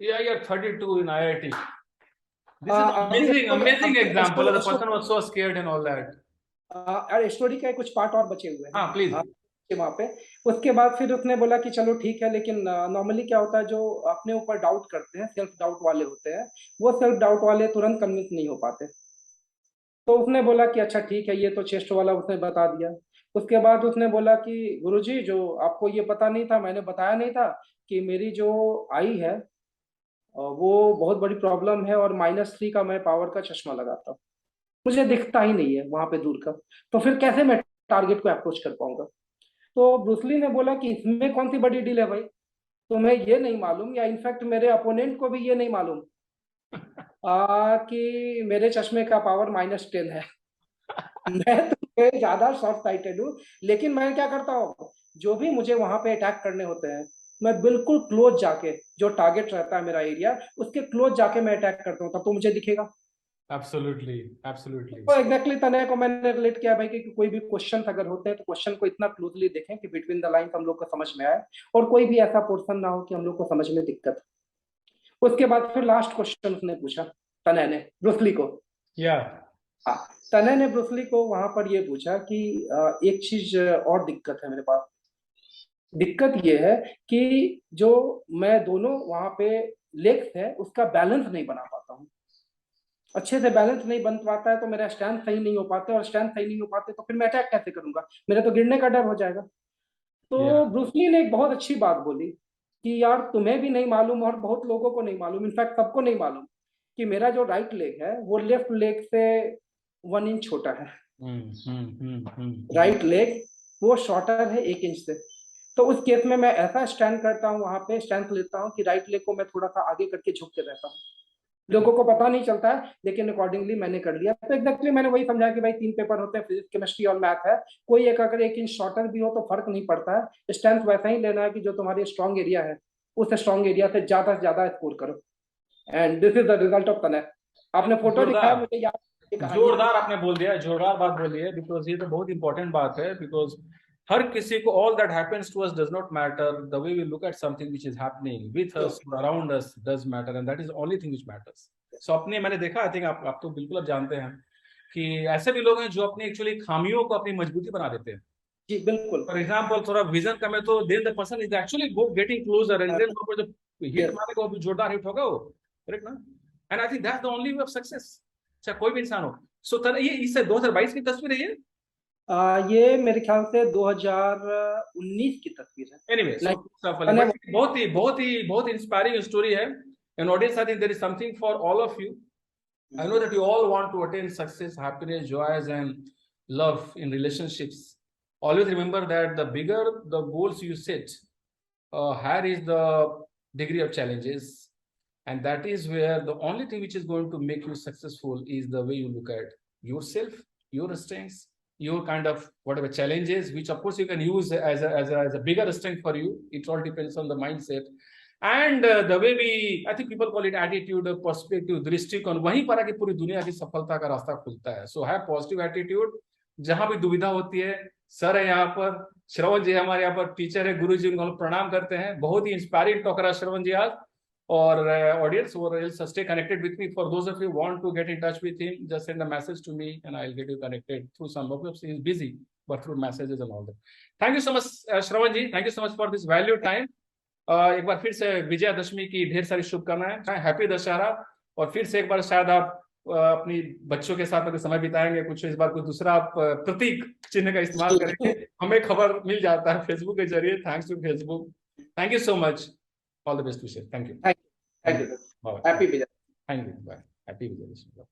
AIR 32 in IIT. This is अभी amazing example. The person was so scared and all that. Story का कुछ पार्ट और बचे हुए हैं हाँ प्लीज। वहां पे। उसके बाद फिर उसने बोला कि चलो ठीक है, लेकिन नॉर्मली क्या होता है, जो अपने ऊपर डाउट करते हैं, सेल्फ डाउट वाले होते हैं, वो सेल्फ डाउट वाले तुरंत कन्विंस नहीं हो पाते। तो उसने बोला कि अच्छा ठीक है, ये तो चेस्ट वाला उसने बता दिया। उसके बाद उसने बोला कि गुरुजी जो आपको ये पता नहीं था, मैंने बताया नहीं था कि मेरी जो आई है वो बहुत बड़ी प्रॉब्लम है और -3 का मैं पावर का चश्मा लगाता हूँ, मुझे दिखता ही नहीं है वहां पे दूर का, तो फिर कैसे मैं टारगेट को अप्रोच कर पाऊंगा। तो ब्रूसली ने बोला कि इसमें कौन सी बड़ी डील है भाई, तुम्हें ये नहीं मालूम या इनफैक्ट मेरे अपोनेंट को भी ये नहीं मालूम कि मेरे चश्मे का पावर -10 है। मैं तुम्हें ज्यादा शॉर्ट साइटेड हूँ, लेकिन मैं क्या करता हूँ, जो भी मुझे वहां पे अटैक करने होते हैं, मैं बिल्कुल क्लोज जाके, जो टारगेट रहता है मेरा एरिया, उसके क्लोज जाके मैं अटैक करता हूँ, तब तो मुझे दिखेगा। Absolutely, absolutely. तो एग्जैक्टली तनय को मैंने रिलेट किया भाई कि कोई भी क्वेश्चन अगर होते हैं तो क्वेश्चन को इतना क्लोजली देखें कि बिटवीन द लाइन हम लोग को समझ में आए और कोई भी ऐसा पोर्शन ना हो कि हम लोग को समझ में दिक्कत। उसके बाद फिर लास्ट क्वेश्चन उसने पूछा तनय ने ब्रूसली को। या हाँ, तनय ने ब्रूसली को वहां पर ये पूछा कि एक चीज और दिक्कत है मेरे पास। दिक्कत ये है कि जो मैं दोनों वहां पे लेग्स है उसका बैलेंस नहीं बना पाता हूँ, अच्छे से बैलेंस नहीं बन पाता है, तो मेरा स्टैंड सही नहीं हो पाता, और स्टैंड सही नहीं हो पाते तो फिर मैं अटैक कैसे करूंगा, मेरा तो गिरने का डर हो जाएगा। या तो ब्रूसली ने एक बहुत अच्छी बात बोली कि यार तुम्हें भी नहीं मालूम और बहुत लोगों को नहीं मालूम, इनफैक्ट सबको नहीं मालूम कि मेरा जो राइट लेग है वो लेफ्ट लेग से 1 इंच छोटा है। राइट लेग वो शॉर्टर है 1 इंच से। तो उस केस में मैं ऐसा स्टैंड करता हूँ, वहां पे स्टैंड लेता हूँ कि राइट लेग को मैं थोड़ा सा आगे करके झुक के रहता हूँ। लोगों को पता नहीं चलता है, लेकिन अकॉर्डिंगली मैंने कर लिया। तो एग्जैक्टली मैंने वही समझा कि भाई 3 पेपर होते हैं, फिजिक्स, केमिस्ट्री और मैथ है, कोई एक अगर 1 इंच शॉर्टर भी हो तो फर्क नहीं पड़ता है, स्ट्रेंथ वैसा ही लेना है कि जो तुम्हारी स्ट्रॉन्ग एरिया है उस स्ट्रॉन्ग एरिया से ज्यादा स्कोर करो। And this is the result of तनय। आपने फोटो दिखाया मुझे याद, ये कहानी जोरदार आपने बोल दिया, जोरदार बात बोली है, बिकॉज ये तो बहुत इंपॉर्टेंट बात है। बिकॉज हर किसी को all that happens to us does not matter, the way we look at something which is happening with us around us does matter, and that is only thing which matters. So अपने मैंने देखा, I think आप तो बिल्कुल अब जानते हैं कि ऐसे भी लोग हैं जो अपनी एक्चुअली खामियों को अपनी मजबूती बना देते हैं। जी बिल्कुल। फॉर एग्जाम्पल थोड़ा विजन कम है तो then the person is actually go getting closer, and then वो जब हिट मारेगा वो जोरदार हिट होगा वो, करेक्ट ना? And I think that's the only way of success. चाहे कोई भी इंसान हो, सो ये इससे 2022 की तस्वीर है ये? ये मेरे ख्याल से 2019 की तस्वीर है। Anyway, so लाइक but बहुत ही इंस्पायरिंग स्टोरी है। And audience, I think there is something for all of you. I know that you all want to attain success, happiness, joys, and love in relationships. Always remember that the bigger the goals you set, higher is the degree of challenges. And that is where the only thing which is going to make you successful is the way you look at yourself, your strengths, your kind of whatever challenges, which of course you can use as a bigger strength for you. It all depends on the mindset. And the way we, I think people call it attitude, perspective, दृष्टिकोण, वहीं पर आके पूरी दुनिया की सफलता का रास्ता खुलता है। So have positive attitude। जहां भी दुविधा होती है, सर है यहाँ पर, श्रवण जी हमारे यहाँ पर टीचर है, गुरु जी, उनको प्रणाम करते हैं। बहुत ही इंस्पायरिंग टॉक रहा श्रवण जी आज। और audience, or else stay connected with me. For those of you who want to get in touch with him, just send a message to me and I'll get you connected through some of us. He's busy, but through messages and all that. Thank you so much, Shravan ji. Thank you so much for this valued time. एक बार फिर से विजयादशमी की ढेर सारी शुभकामनाएं, happy Dussehra. और फिर से एक बार शायद आप अपनी बच्चों के साथ अगर समय बिताएंगे, कुछ इस बार कोई दूसरा आप प्रतीक चिन्ह का इस्तेमाल करेंगे, हमें खबर मिल जाता है फेसबुक के जरिए। Thanks to Facebook. Thank you so much. All the best wishes. Thank you. Thank you. Happy Vijay. Thank you. Bye. Happy Vijayadashmi.